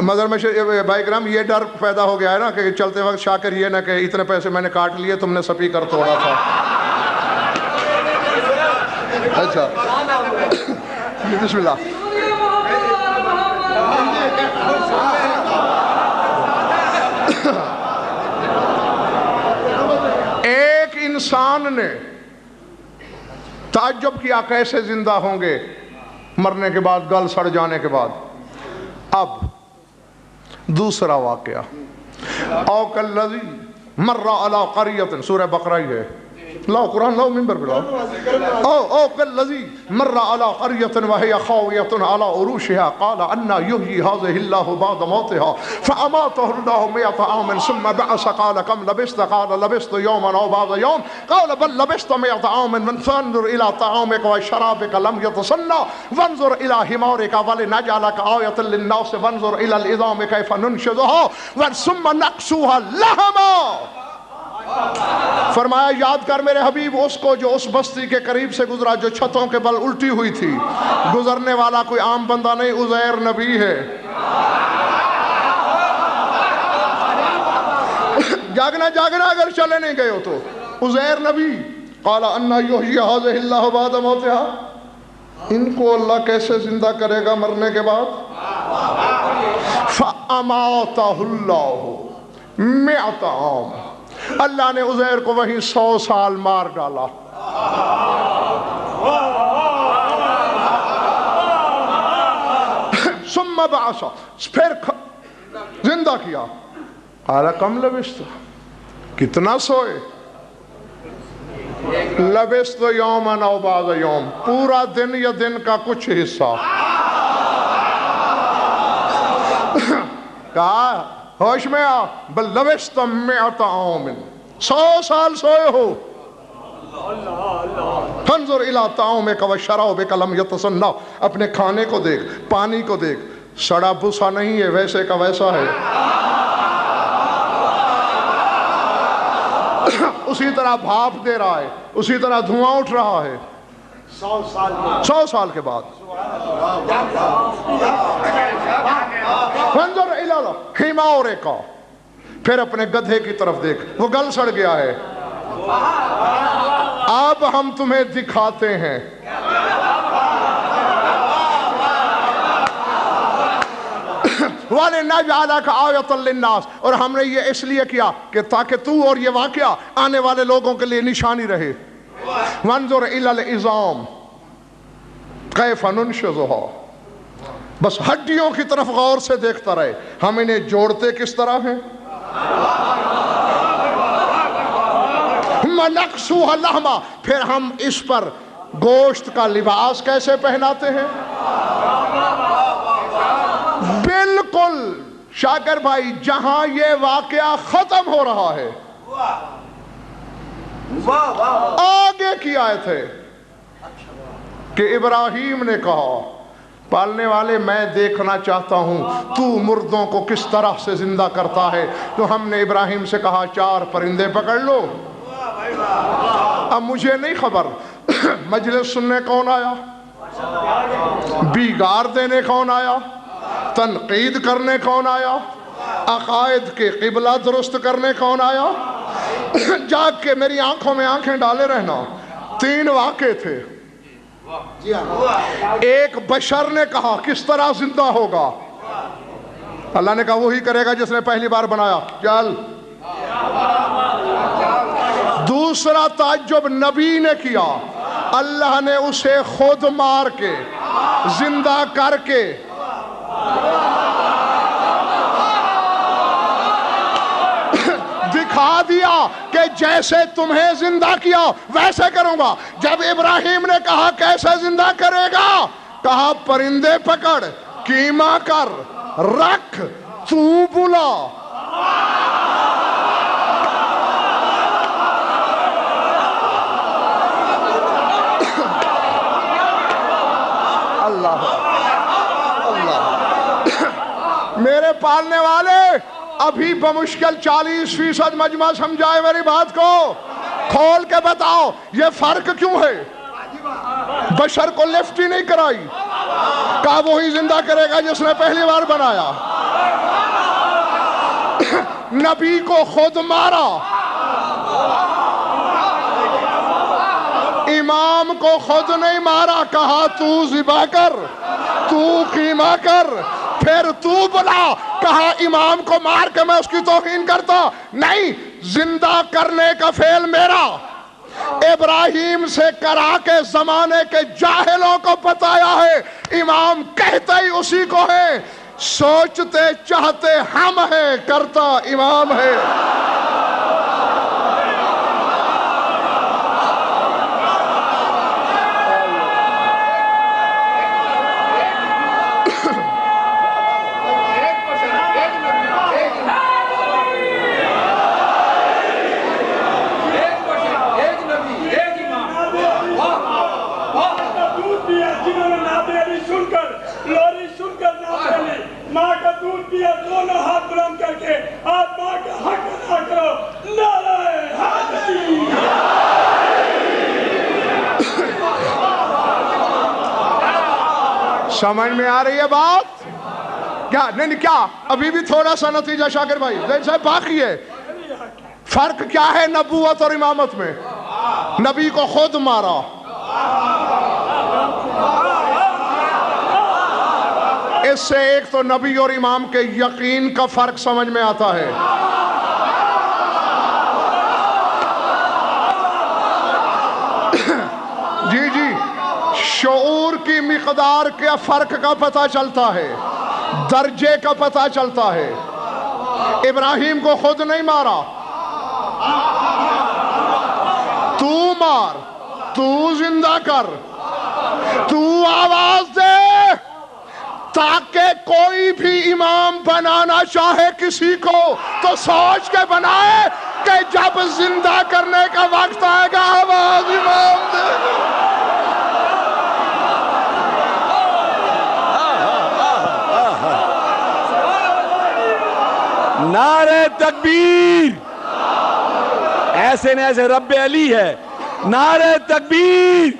مظہر میں بھائی کرام یہ ڈر پیدا ہو گیا ہے نا کہ چلتے وقت شاکر یہ نہ کہ اتنے پیسے میں نے کاٹ لیے تم نے سپیکر توڑا تھا. اچھا بسم اللہ. ایک انسان نے تعجب کیا کیسے زندہ ہوں گے مرنے کے بعد، گل سڑ جانے کے بعد. اب دوسرا واقعہ او کالذی مر علی قریۃ، سورہ بقرہ ہی ہے. لاؤ قرآن لاؤ ممبر پہ لاؤ. او کالذی مر علی قریۃ وہی خاویۃ علی عروشها قال انا یحیی هذه اللہ بعد موتها فاماته اللہ 100 عام ثم بعث قال كم لبثت قال لبثت یوما او بعض یوم قال بل لبثت 100 عام فانظر الى طعامك وشرابك لم يتسنى وانظر الى حمارك ولنجعلك آیة للناس وانظر الى العظام كيف ننشزها ثم نكسوها لحما. فرمایا یاد کر میرے حبیب اس کو جو اس بستی کے قریب سے گزرا جو چھتوں کے بل الٹی ہوئی تھی. گزرنے والا کوئی عام بندہ نہیں، عزیر نبی ہے. جاگنا اگر چلے نہیں گئے ہو تو عزیر نبی. قال انا یحیی هذه اللہ بعد موتها، ان کو اللہ کیسے زندہ کرے گا مرنے کے بعد. فاماته اللہ 100 عام، اللہ نے عزیر کو وہیں 100 سال مار ڈالا. ثم بعث، پھر زندہ کیا. قال کم لبثت، کتنا سوئے. لبثت یوما او بعض یوم، پورا دن یا دن کا کچھ حصہ. کہا ہوش میں آ، بل لبثت 100 عام، 100 سال سوئے ہو. فانظر الی طعامک وشرابک لم یتسنى، اپنے کھانے کو دیکھ، پانی کو دیکھ، سڑا بھوسا نہیں ہے، ویسے کا ویسا ہے. اسی طرح بھاپ دے رہا ہے، اسی طرح دھواں اٹھ رہا ہے. 100 سال کے بعد. فانظر الی حمارک، پھر اپنے گدھے کی طرف دیکھ، وہ گل سڑ گیا ہے. اب ہم تمہیں دکھاتے ہیں. وَلِنَجْعَلَكَ آیَةً لِلنَّاسِ، اور ہم نے یہ اس لیے کیا کہ تاکہ تو اور یہ واقعہ آنے والے لوگوں کے لیے نشانی رہے. وَانظُرْ إِلَى الْعِظَامِ كَيْفَ نُنشِزُهَا، بس ہڈیوں کی طرف غور سے دیکھتا رہے، ہم انہیں جوڑتے کس طرح ہیں. نَقْسُوهَا لَحْمًا، پھر ہم اس پر گوشت کا لباس کیسے پہناتے ہیں. بالکل شاکر بھائی جہاں یہ واقعہ ختم ہو رہا ہے آگے کی آیت ہے کہ ابراہیم نے کہا پالنے والے میں دیکھنا چاہتا ہوں تو مردوں کو کس طرح سے زندہ کرتا ہے. تو ہم نے ابراہیم سے کہا 4 پرندے پکڑ لو. اب مجھے نہیں خبر مجلس سننے کون آیا، بیگار دینے کون آیا، تنقید کرنے کون آیا، عقائد کے قبلہ درست کرنے کون آیا؟ جاگ کے میری آنکھوں میں آنکھیں ڈالے رہنا. 3 واقعے تھے. ایک بشر نے کہا کس طرح زندہ ہوگا؟ اللہ نے کہا وہی کرے گا جس نے پہلی بار بنایا. چل. دوسرا تعجب نبی نے کیا. اللہ نے اسے خود مار کے زندہ کر کے دکھا دیا کہ جیسے تمہیں زندہ کیا ویسے کروں گا. جب ابراہیم نے کہا کیسے زندہ کرے گا؟ کہا پرندے پکڑ، کیما کر، رکھ، تو بلا. اللہ اللہ میرے پالنے والے، ابھی بمشکل 40% مجمع سمجھائے میری بات کو. کھول کے بتاؤ یہ فرق کیوں ہے؟ بشر کو لفٹ ہی نہیں کرائی، کہا وہی زندہ کرے گا جس نے پہلی بار بنایا. نبی کو خود مارا، امام کو خود نہیں مارا. کہا تو ذبح کر، تو قیمہ کر، پھر تو بلا. کہا امام کو مار کے میں اس کی توہین کرتا نہیں، زندہ کرنے کا فعل میرا. ابراہیم سے کرا کے زمانے کے جاہلوں کو بتایا ہے. امام کہتا ہی اسی کو ہے. سوچتے چاہتے ہم ہیں، کرتا امام ہے. سمجھ میں آ رہی ہے بات؟ کیا نہیں کیا ابھی بھی تھوڑا سا نتیجہ شاکر بھائی صاحب باقی ہے. فرق کیا ہے نبوت اور امامت میں؟ نبی کو خود مارا، اس سے ایک تو نبی اور امام کے یقین کا فرق سمجھ میں آتا ہے. جی جی شعور کی مقدار کے فرق کا پتہ چلتا ہے، درجے کا پتہ چلتا ہے. ابراہیم کو خود نہیں مارا، تو مار، تو زندہ کر، تو آواز دے، تاکہ کوئی بھی امام بنانا چاہے کسی کو تو سوچ کے بنائے کہ جب زندہ کرنے کا وقت آئے گا آواز امام دے. نعرہ تکبیر، ایسے نہ ایسے رب علی ہے. نعرہ تکبیر،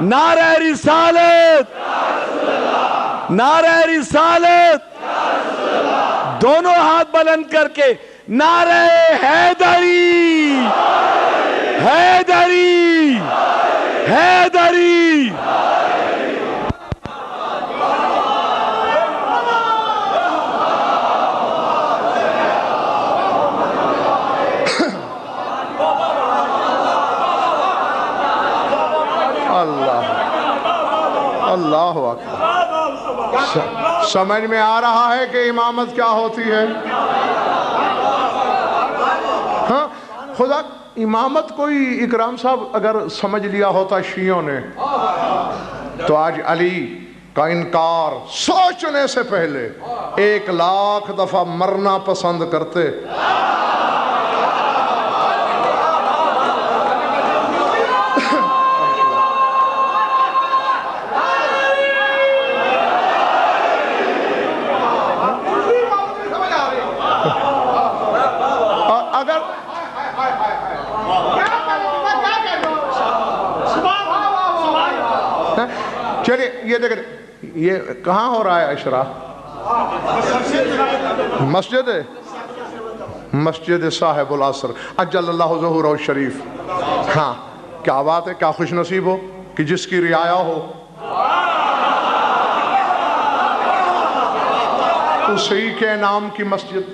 نعرہ رسالت، نعرہ رسالت. دونوں ہاتھ بلند کر کے نعرہ حیدری، حیدری، حیدری. اللہ اکبر. سمجھ میں آ رہا ہے کہ امامت کیا ہوتی ہے؟ ہاں خدا امامت کوئی اکرام صاحب اگر سمجھ لیا ہوتا شیعوں نے تو آج علی کا انکار سوچنے سے پہلے 1,00,000 دفعہ مرنا پسند کرتے. چلیے یہ دیکھیں یہ کہاں ہو رہا ہے اشرا؟ مسجد ہے مسجد صاحب العصر اجل اللہ ظہورہ الشریف. ہاں کیا بات ہے, کیا خوش نصیب ہو کہ جس کی رعایا ہو اسی کے نام کی مسجد.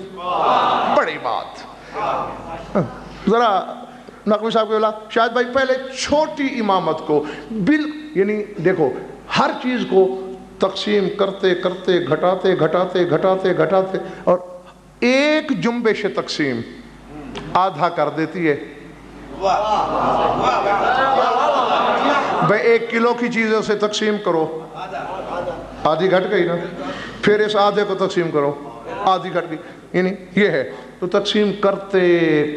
بڑی بات. ذرا نقوی صاحب کے بولا شاید بھائی پہلے چھوٹی امامت کو یعنی دیکھو ہر چیز کو تقسیم کرتے کرتے گھٹاتے گھٹاتے گھٹاتے گھٹاتے اور ایک جنبش تقسیم آدھا کر دیتی ہے. بھئی 1 کلو کی چیزوں سے تقسیم کرو, آدھی گھٹ گئی نا, پھر اس آدھے کو تقسیم کرو, آدھی گھٹ گئی. یعنی یہ ہے تو تقسیم کرتے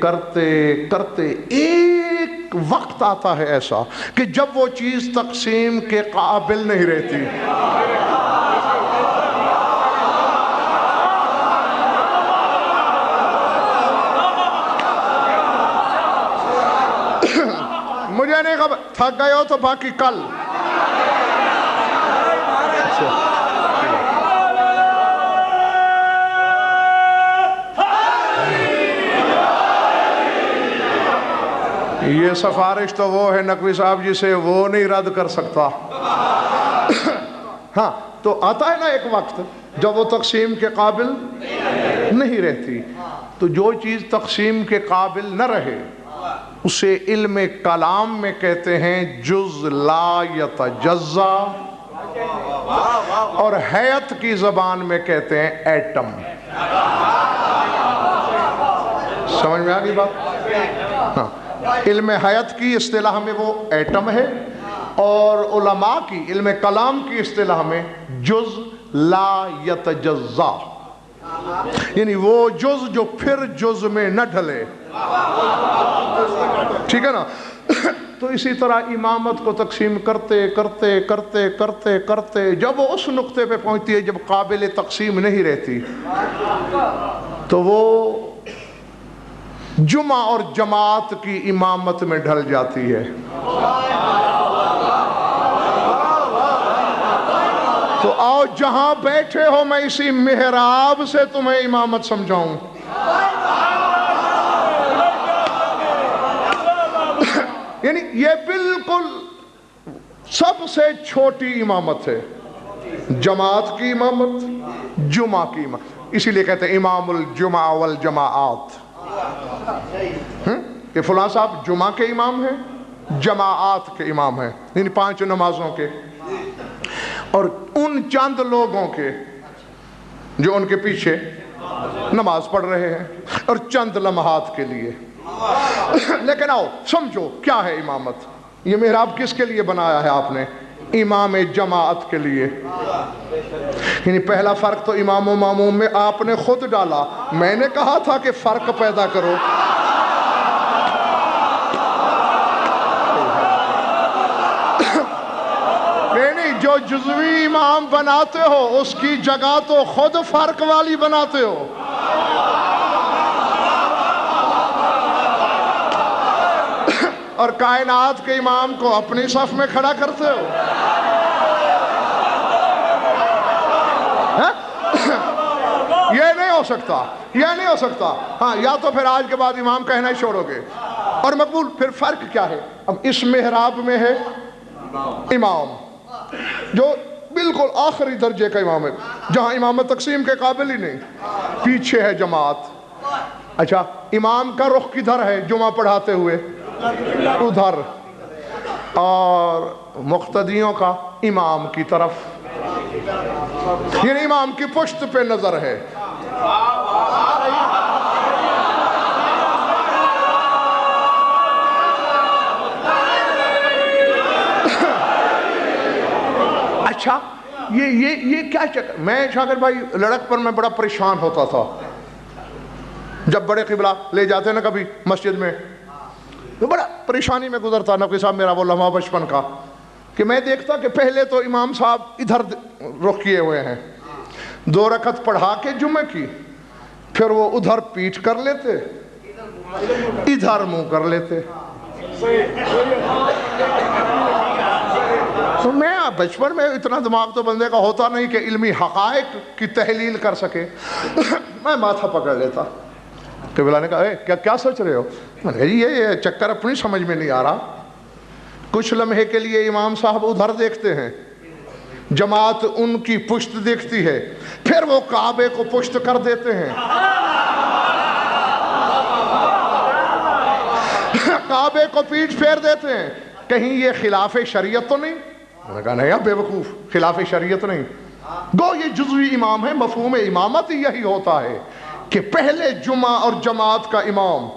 کرتے کرتے ایک وقت آتا ہے ایسا کہ جب وہ چیز تقسیم کے قابل نہیں رہتی. مجھے نہیں خبر, تھک گئے ہو تو باقی کل. یہ سفارش تو وہ ہے نقوی صاحب جسے وہ نہیں رد کر سکتا. ہاں تو آتا ہے نا ایک وقت جب وہ تقسیم کے قابل نہیں رہتی. تو جو چیز تقسیم کے قابل نہ رہے اسے علم کلام میں کہتے ہیں جز لا یتجزا, اور حیت کی زبان میں کہتے ہیں ایٹم. سمجھ میں آ گئی بات؟ ہاں علم حیت کی اصطلاح میں وہ ایٹم ہے, اور علماء کی علم کلام کی اصطلاح میں جز لا یتجزا, یعنی وہ جز جو پھر جز میں نہ ڈھلے. ٹھیک ہے نا. تو اسی طرح امامت کو تقسیم کرتے کرتے کرتے کرتے کرتے جب وہ اس نقطے پہ پہنچتی ہے جب قابل تقسیم نہیں رہتی تو وہ جمعہ اور جماعت کی امامت میں ڈھل جاتی ہے. تو آؤ جہاں بیٹھے ہو میں اسی محراب سے تمہیں امامت سمجھاؤں. یعنی یہ بالکل سب سے چھوٹی امامت ہے, جماعت کی امامت, جمعہ کی امامت. اسی لیے کہتے ہیں امام الجمعہ والجماعات. کہ فلاں صاحب جمعہ کے امام ہیں, جماعات کے امام ہیں, یعنی 5 نمازوں کے, اور ان چند لوگوں کے جو ان کے پیچھے نماز پڑھ رہے ہیں اور چند لمحات کے لیے. لیکن آؤ سمجھو کیا ہے امامت. یہ محراب کس کے لیے بنایا ہے آپ نے؟ امام جماعت کے لیے. یعنی پہلا فرق تو امام و ماموم میں آپ نے خود ڈالا. میں نے کہا تھا کہ فرق پیدا کرو. نہیں, جو جزوی امام بناتے ہو اس کی جگہ تو خود فرق والی بناتے ہو. اور کائنات کے امام کو اپنی صف میں کھڑا کرتے ہو. یہ نہیں ہو سکتا, یہ نہیں ہو سکتا. ہاں یا تو پھر آج کے بعد امام کہنا ہی چھوڑو گے اور مقبول. پھر فرق کیا ہے؟ اب اس محراب میں ہے امام جو بالکل آخری درجے کا امام ہے, جہاں امامت تقسیم کے قابل ہی نہیں. پیچھے ہے جماعت. اچھا امام کا رخ کدھر ہے جمعہ پڑھاتے ہوئے؟ ادھر. اور مقتدیوں کا امام کی طرف, یعنی امام کی پشت پہ نظر ہے. اچھا یہ کیا چکر. میں شاکر بھائی لڑک پر میں بڑا پریشان ہوتا تھا جب بڑے قبلہ لے جاتے نا کبھی مسجد میں, تو بڑا پریشانی میں گزرتا نقوی صاحب میرا وہ لمحہ بچپن کا, کہ میں دیکھتا کہ پہلے تو امام صاحب ادھر رخ کیے ہوئے ہیں, 2 رکعت پڑھا کے جمعہ کی, پھر وہ ادھر پیٹھ کر لیتے, ادھر منہ کر لیتے. تو میں بچپن میں اتنا دماغ تو بندے کا ہوتا نہیں کہ علمی حقائق کی تحلیل کر سکے. میں ماتھا پکڑ لیتا. قبلہ نے کہا کیا سوچ رہے ہو؟ میں نے کہا جی یہ چکر اپنی سمجھ میں نہیں آ رہا. کچھ لمحے کے لیے امام صاحب ادھر دیکھتے ہیں, جماعت ان کی پشت دیکھتی ہے, پھر وہ کعبے کو پشت کر دیتے ہیں. کعبے کو پیٹھ پھیر دیتے ہیں. کہیں یہ خلاف شریعت تو نہیں؟ میں نے کہا نہیں بے وقوف, خلاف شریعت نہیں. گو یہ جزوی امام ہے. مفہوم امامت یہی ہوتا ہے کہ پہلے جمعہ اور جماعت کا امام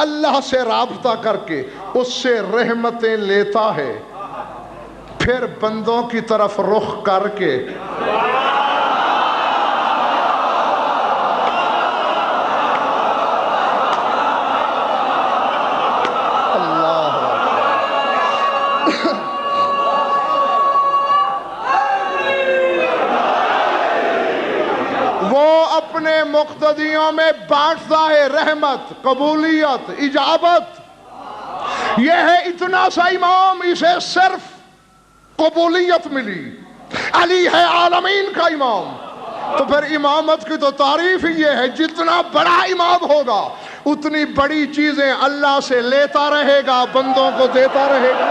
اللہ سے رابطہ کر کے اس سے رحمتیں لیتا ہے, پھر بندوں کی طرف رخ کر کے اپنے مقتدیوں میں بانٹتا ہے رحمت, قبولیت, اجابت. یہ ہے اتنا سا امام, اسے صرف قبولیت ملی. علی ہے عالمین کا امام. تو پھر امامت کی تو تعریف ہی یہ ہے, جتنا بڑا امام ہوگا اتنی بڑی چیزیں اللہ سے لیتا رہے گا, بندوں کو دیتا رہے گا.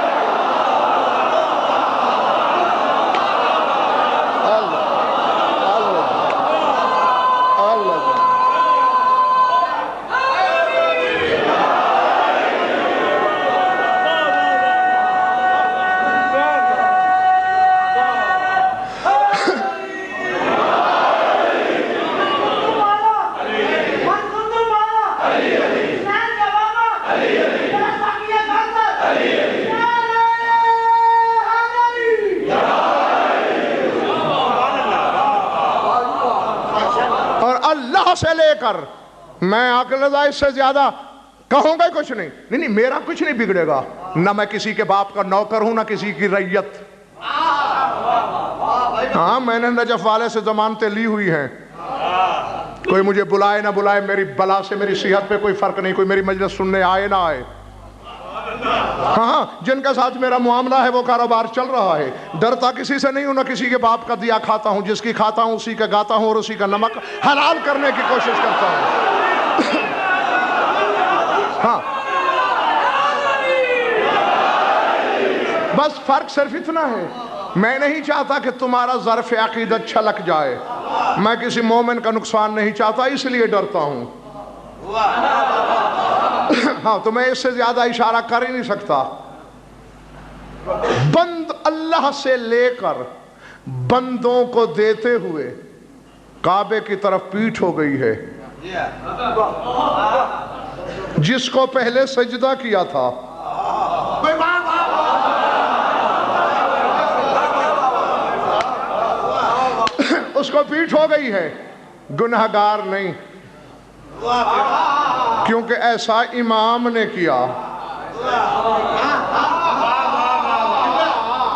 سے لے کر میں عقل رضا اس سے زیادہ کہوں گا کچھ نہیں. نہیں میرا کچھ نہیں بگڑے گا, نہ میں کسی کے باپ کا نوکر ہوں نہ کسی کی رعیت. ہاں میں نے نجف والے سے ضمانتیں لی ہوئی ہیں, کوئی مجھے بلائے نہ بلائے, میری بلا سے میری صحت پہ کوئی فرق نہیں, کوئی میری مجلس سننے آئے نہ آئے. ہاں جن کے ساتھ میرا معاملہ ہے وہ کاروبار چل رہا ہے. ڈرتا کسی سے نہیں ہوں, نہ کسی کے باپ کا دیا کھاتا ہوں. جس کی کھاتا ہوں اسی کا گاتا ہوں اور اسی کا نمک حلال کرنے کی کوشش کرتا ہوں. ہاں بس فرق صرف اتنا ہے, میں نہیں چاہتا کہ تمہارا ظرف عقیدت چھلک جائے. میں کسی مومن کا نقصان نہیں چاہتا, اس لیے ڈرتا ہوں. ہاں تو میں اس سے زیادہ اشارہ کر ہی نہیں سکتا. بند اللہ سے لے کر بندوں کو دیتے ہوئے کعبے کی طرف پیٹھ ہو گئی ہے. جس کو پہلے سجدہ کیا تھا اس کو پیٹھ ہو گئی ہے, گنہگار نہیں, کیونکہ ایسا امام نے کیا.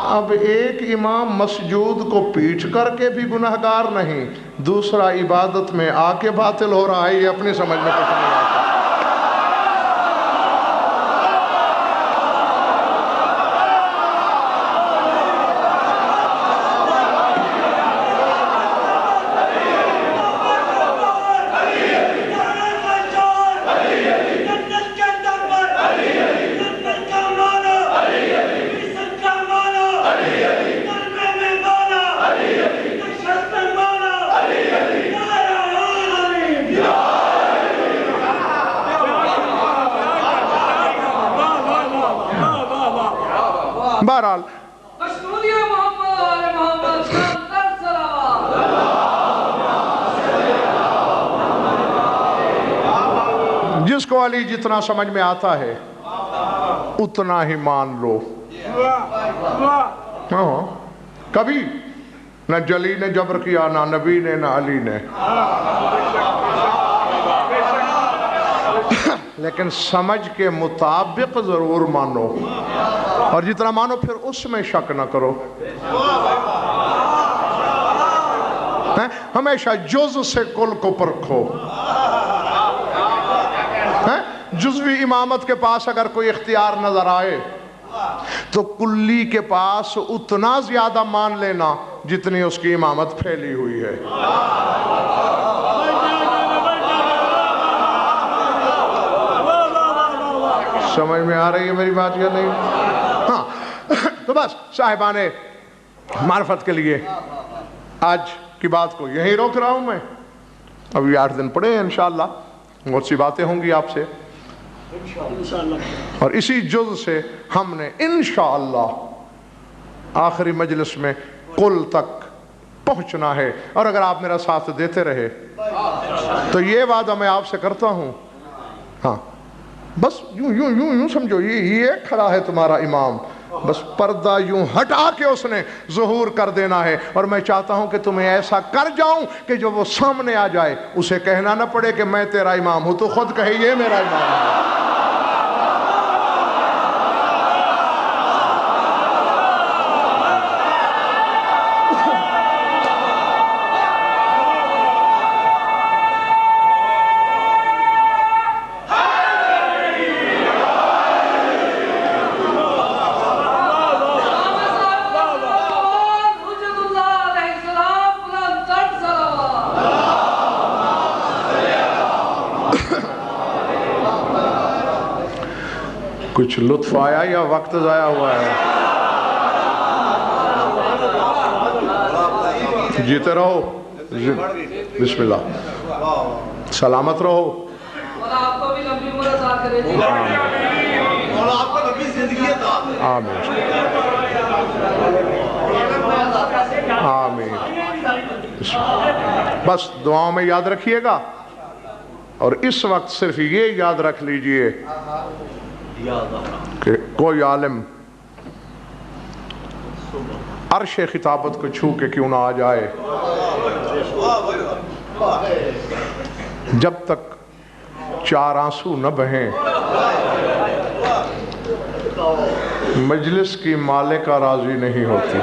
اب ایک امام مسجود کو پیٹھ کر کے بھی گنہگار نہیں, دوسرا عبادت میں آ کے باطل ہو رہا ہے, یہ اپنی سمجھ میں کچھ نہیں آتا. بہرحال جس کو علی جتنا سمجھ میں آتا ہے اتنا ہی مان لو. کبھی نہ جلی نے جبر کیا, نہ نبی نے, نہ علی نے, لیکن سمجھ کے مطابق ضرور مانو, اور جتنا مانو پھر اس میں شک نہ کرو. ہمیشہ جز سے کل کو پرکھو. جزوی امامت کے پاس اگر کوئی اختیار نظر آئے تو کلی کے پاس اتنا زیادہ مان لینا جتنی اس کی امامت پھیلی ہوئی ہے. سمجھ میں آ رہی ہے میری بات یا نہیں؟ ہاں تو بس صاحبان معرفت کے لیے آج کی بات کو یہیں روک رہا ہوں میں. ابھی 8 دن پڑے ہیں انشاءاللہ بہت سی باتیں ہوں گی آپ سے, اور اسی جز سے ہم نے انشاءاللہ آخری مجلس میں قل تک پہنچنا ہے. اور اگر آپ میرا ساتھ دیتے رہے تو یہ وعدہ میں آپ سے کرتا ہوں, ہاں بس یوں سمجھو یہ کھڑا ہے تمہارا امام, بس پردہ یوں ہٹا کے اس نے ظہور کر دینا ہے. اور میں چاہتا ہوں کہ تمہیں ایسا کر جاؤں کہ جو وہ سامنے آ جائے اسے کہنا نہ پڑے کہ میں تیرا امام ہوں, تو خود کہے یہ میرا امام ہے. کچھ لطف آیا یا وقت ضائع ہوا ہے؟ جیتے رہو, بسم اللہ, سلامت رہو. آمین آمین. بس دعاؤں میں یاد رکھیے گا, اور اس وقت صرف یہ یاد رکھ لیجئے کہ کوئی عالم عرش خطابت کو چھو کے کیوں نہ آ جائے, جب تک 4 آنسو نہ بہیں مجلس کی مالکہ راضی نہیں ہوتی.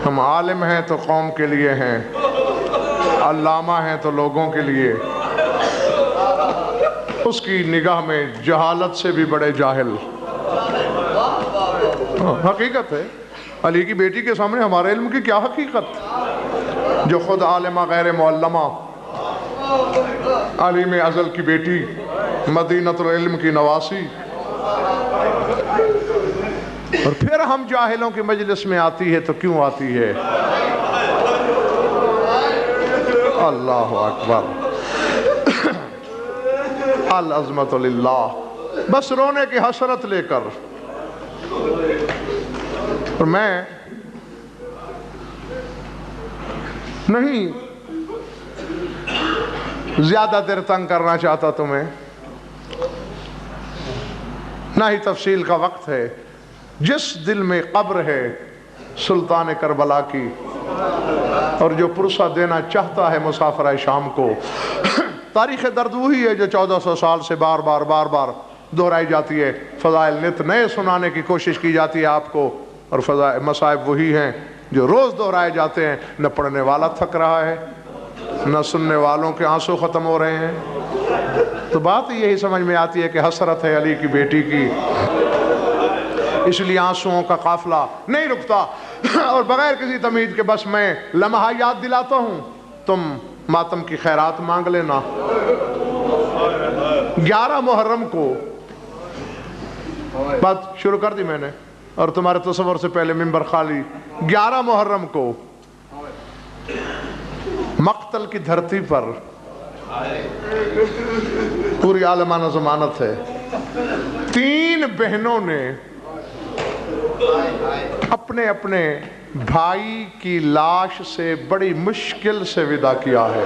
ہم عالم ہیں تو قوم کے لیے ہیں, علامہ ہیں تو لوگوں کے لیے. اس کی نگاہ میں جہالت سے بھی بڑے جاہل. حقیقت ہے, علی کی بیٹی کے سامنے ہمارے علم کی کیا حقیقت, جو خود عالمہ غیر معلمہ, علیم ازل کی بیٹی, مدینۃ العلم کی نواسی, اور پھر ہم جاہلوں کی مجلس میں آتی ہے تو کیوں آتی ہے؟ اللہ اکبر, العظمت للہ. بس رونے کی حسرت لے کر. اور میں نہیں زیادہ دیر تنگ کرنا چاہتا تمہیں, نہ ہی تفصیل کا وقت ہے. جس دل میں قبر ہے سلطان کربلا کی, اور جو پرسہ دینا چاہتا ہے مسافرہ شام کو, تاریخ درد وہی ہے جو 1400 سال سے بار بار دہرائی جاتی ہے. فضائل نت نئے سنانے کی کوشش کی جاتی ہے آپ کو, اور فضائل مصائب وہی ہیں جو روز دہرائے جاتے ہیں. نہ پڑھنے والا تھک رہا ہے, نہ سننے والوں کے آنسو ختم ہو رہے ہیں. تو بات یہی سمجھ میں آتی ہے کہ حسرت ہے علی کی بیٹی کی, اس لیے آنسوؤں کا قافلہ نہیں رکتا. اور بغیر کسی تمہید کے بس میں لمحہ یاد دلاتا ہوں, تم ماتم کی خیرات مانگ لینا. 11 محرم کو بات شروع کر دی میں نے, اور تمہارے تصور سے پہلے ممبر خالی. 11 محرم کو مقتل کی دھرتی پر پوری عالمانہ ضمانت ہے, 3 بہنوں نے اپنے اپنے بھائی کی لاش سے بڑی مشکل سے ودا کیا ہے.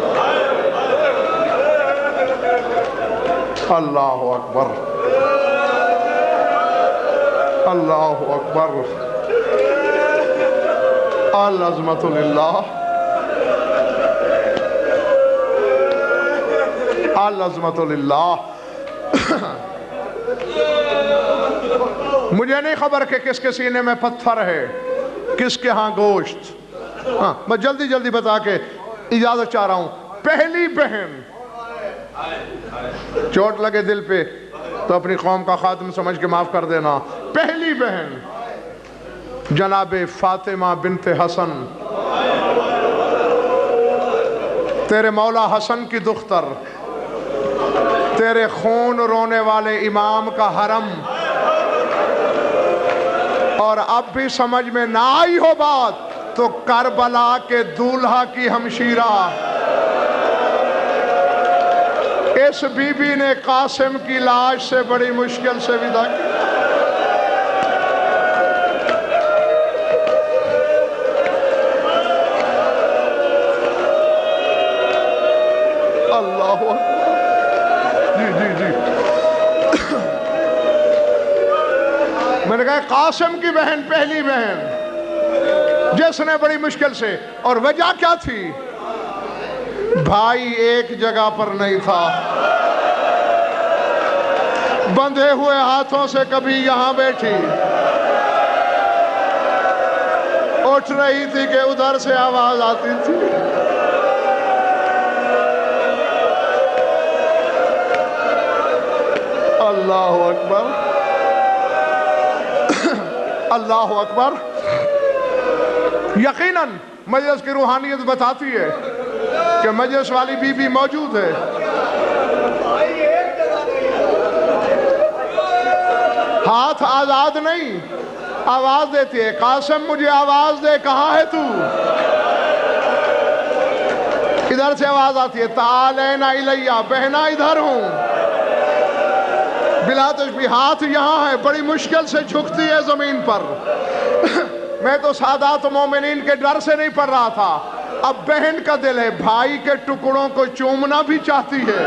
اللہ اکبر, اللہ اکبر, العظمت للہ, العظمت للہ. مجھے نہیں خبر کہ کس کے سینے میں پتھر ہے, کس کے ہاں گوشت. ہاں میں جلدی بتا کے اجازت چاہ رہا ہوں. پہلی بہن چوٹ لگے دل پہ تو اپنی قوم کا خادم سمجھ کے معاف کر دینا۔ پہلی بہن جناب فاطمہ بنت حسن، تیرے مولا حسن کی دختر، تیرے خون رونے والے امام کا حرم، اور اب بھی سمجھ میں نہ آئی ہو بات تو کربلا کے دولہا کی ہمشیرہ، اس بی بی نے قاسم کی لاش سے بڑی مشکل سے ودا کی۔ اللہ اکبر، جی میں نے کہا قاسم کی بہن، پہلی بہن جس نے بڑی مشکل سے، اور وجہ کیا تھی؟ بھائی ایک جگہ پر نہیں تھا، بندھے ہوئے ہاتھوں سے کبھی یہاں بیٹھی، اٹھ رہی تھی کہ ادھر سے آواز آتی تھی۔ اللہ اکبر، اللہ اکبر۔ یقیناً مجلس کی روحانیت بتاتی ہے کہ مجلس والی بی بی موجود ہے۔ ہاتھ آزاد نہیں، آواز دیتی ہے، قاسم مجھے آواز دے، کہاں ہے تو؟ ادھر سے آواز آتی ہے، تعالین الیہ، بہنا ادھر ہوں۔ بلا تشبیہ ہاتھ یہاں ہے، بڑی مشکل سے جھکتی ہے زمین پر۔ میں تو سادات مومنین کے ڈر سے نہیں پڑھ رہا تھا، اب بہن کا دل ہے، بھائی کے ٹکڑوں کو چومنا بھی چاہتی ہے۔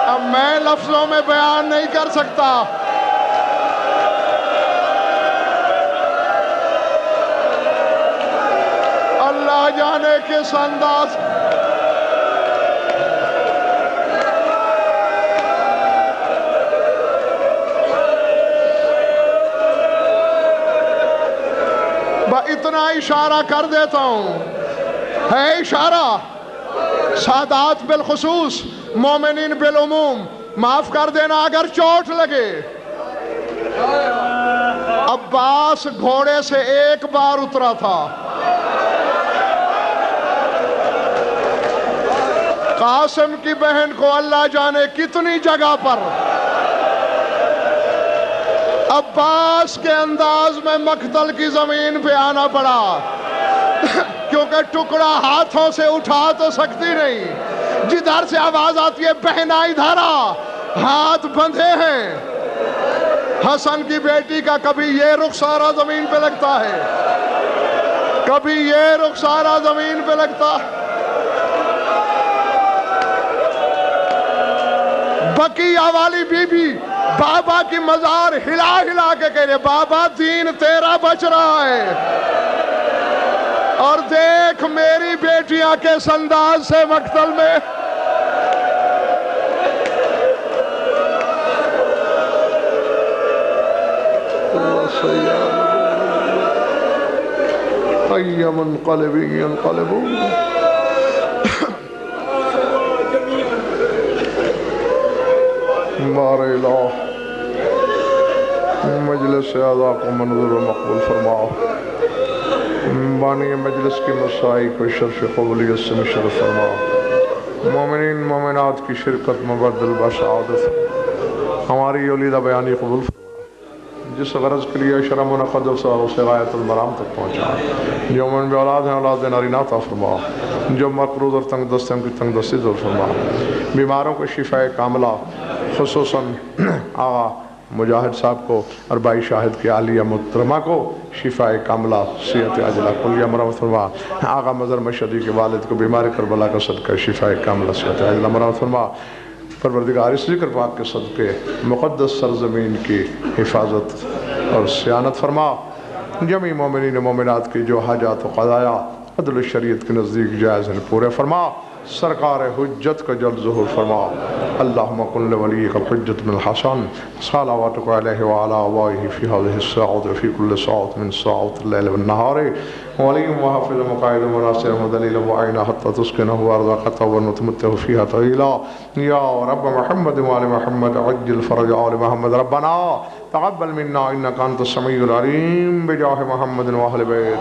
اب میں لفظوں میں بیان نہیں کر سکتا۔ اللہ جانے کس انداز۔ اتنا اشارہ کر دیتا ہوں، ہے اشارہ، سادات بالخصوص، مومنین بالعموم، معاف کر دینا اگر چوٹ لگے۔ عباس گھوڑے سے ایک بار اترا تھا، قاسم کی بہن کو اللہ جانے کتنی جگہ پر عباس کے انداز میں مقتل کی زمین پہ آنا پڑا، کیونکہ ٹکڑا ہاتھوں سے اٹھا تو سکتی نہیں۔ جدھر سے آواز آتی ہے، بہنا ادھر آ، ہاتھ بندھے ہیں۔ حسن کی بیٹی کا کبھی یہ رخسارہ زمین پہ لگتا ہے، کبھی یہ رخسارہ زمین پہ لگتا ہے۔ بقیہ والی بی بی بابا کی مزار ہلا ہلا کے کہہ رہے، بابا دین تیرا بچ رہا ہے، اور دیکھ میری بیٹیاں کس انداز سے مقتل میں۔ ای منقلبی ینقلبون۔ بار الہ مجلس اعضاء کو منظور و مقبول فرماؤ، بانی مجلس کی مسائی کو شرف قبولیت سے مشرف فرماؤ، مومنین مومنات کی شرکت مبدل بسعادت ہماری یولیدہ بیانی قبول فرماؤ، جس غرض کے لیے شرع منعقد اسے غایت المرام تک پہنچا، جو من بے اولاد ہیں اولاد نارینہ عطا فرماؤ، جو مقروض اور تنگ دست ہیں ان کی تنگ دستی دور فرماؤ، بیماروں کو شفاء کاملہ، خصوصاً آغا مجاہد صاحب کو اور بائی شاہد کی عالیہ محترمہ کو شفاء کاملہ، صحت عاجلہ کلیہ مرحمت فرما، آغا مظہر مشہدی کے والد کو بیمار کربلا کا صدقہ شفاء کاملہ صحت عاجلہ مرحمت فرما، پروردگار اس ذکر پاک کے صدقے مقدس سرزمین کی حفاظت اور سیانت فرما، جمیع مومنین مومنات کی جو حاجات و قضایا عدل شریعت کے نزدیک جائز ہیں پورے فرما، سرکار حجت کا جلد ظہور فرما اللہم قل ولیک الحجت بن الحسن صلواتک علیہ وعلا آبائہ فی هذه الساعة وفی کل ساعة من ساعات اللیل والنہار ولی وحفظ مقاعد مناصر مدلیل وعین حتی تسکنہ وارضاقتہ ونتمتہ فیہا طویلا یا رب محمد وآل محمد عجل فرج آل محمد ربنا تقبل منا انکا انت السمیع العلیم بجاہ محمد وآل بیت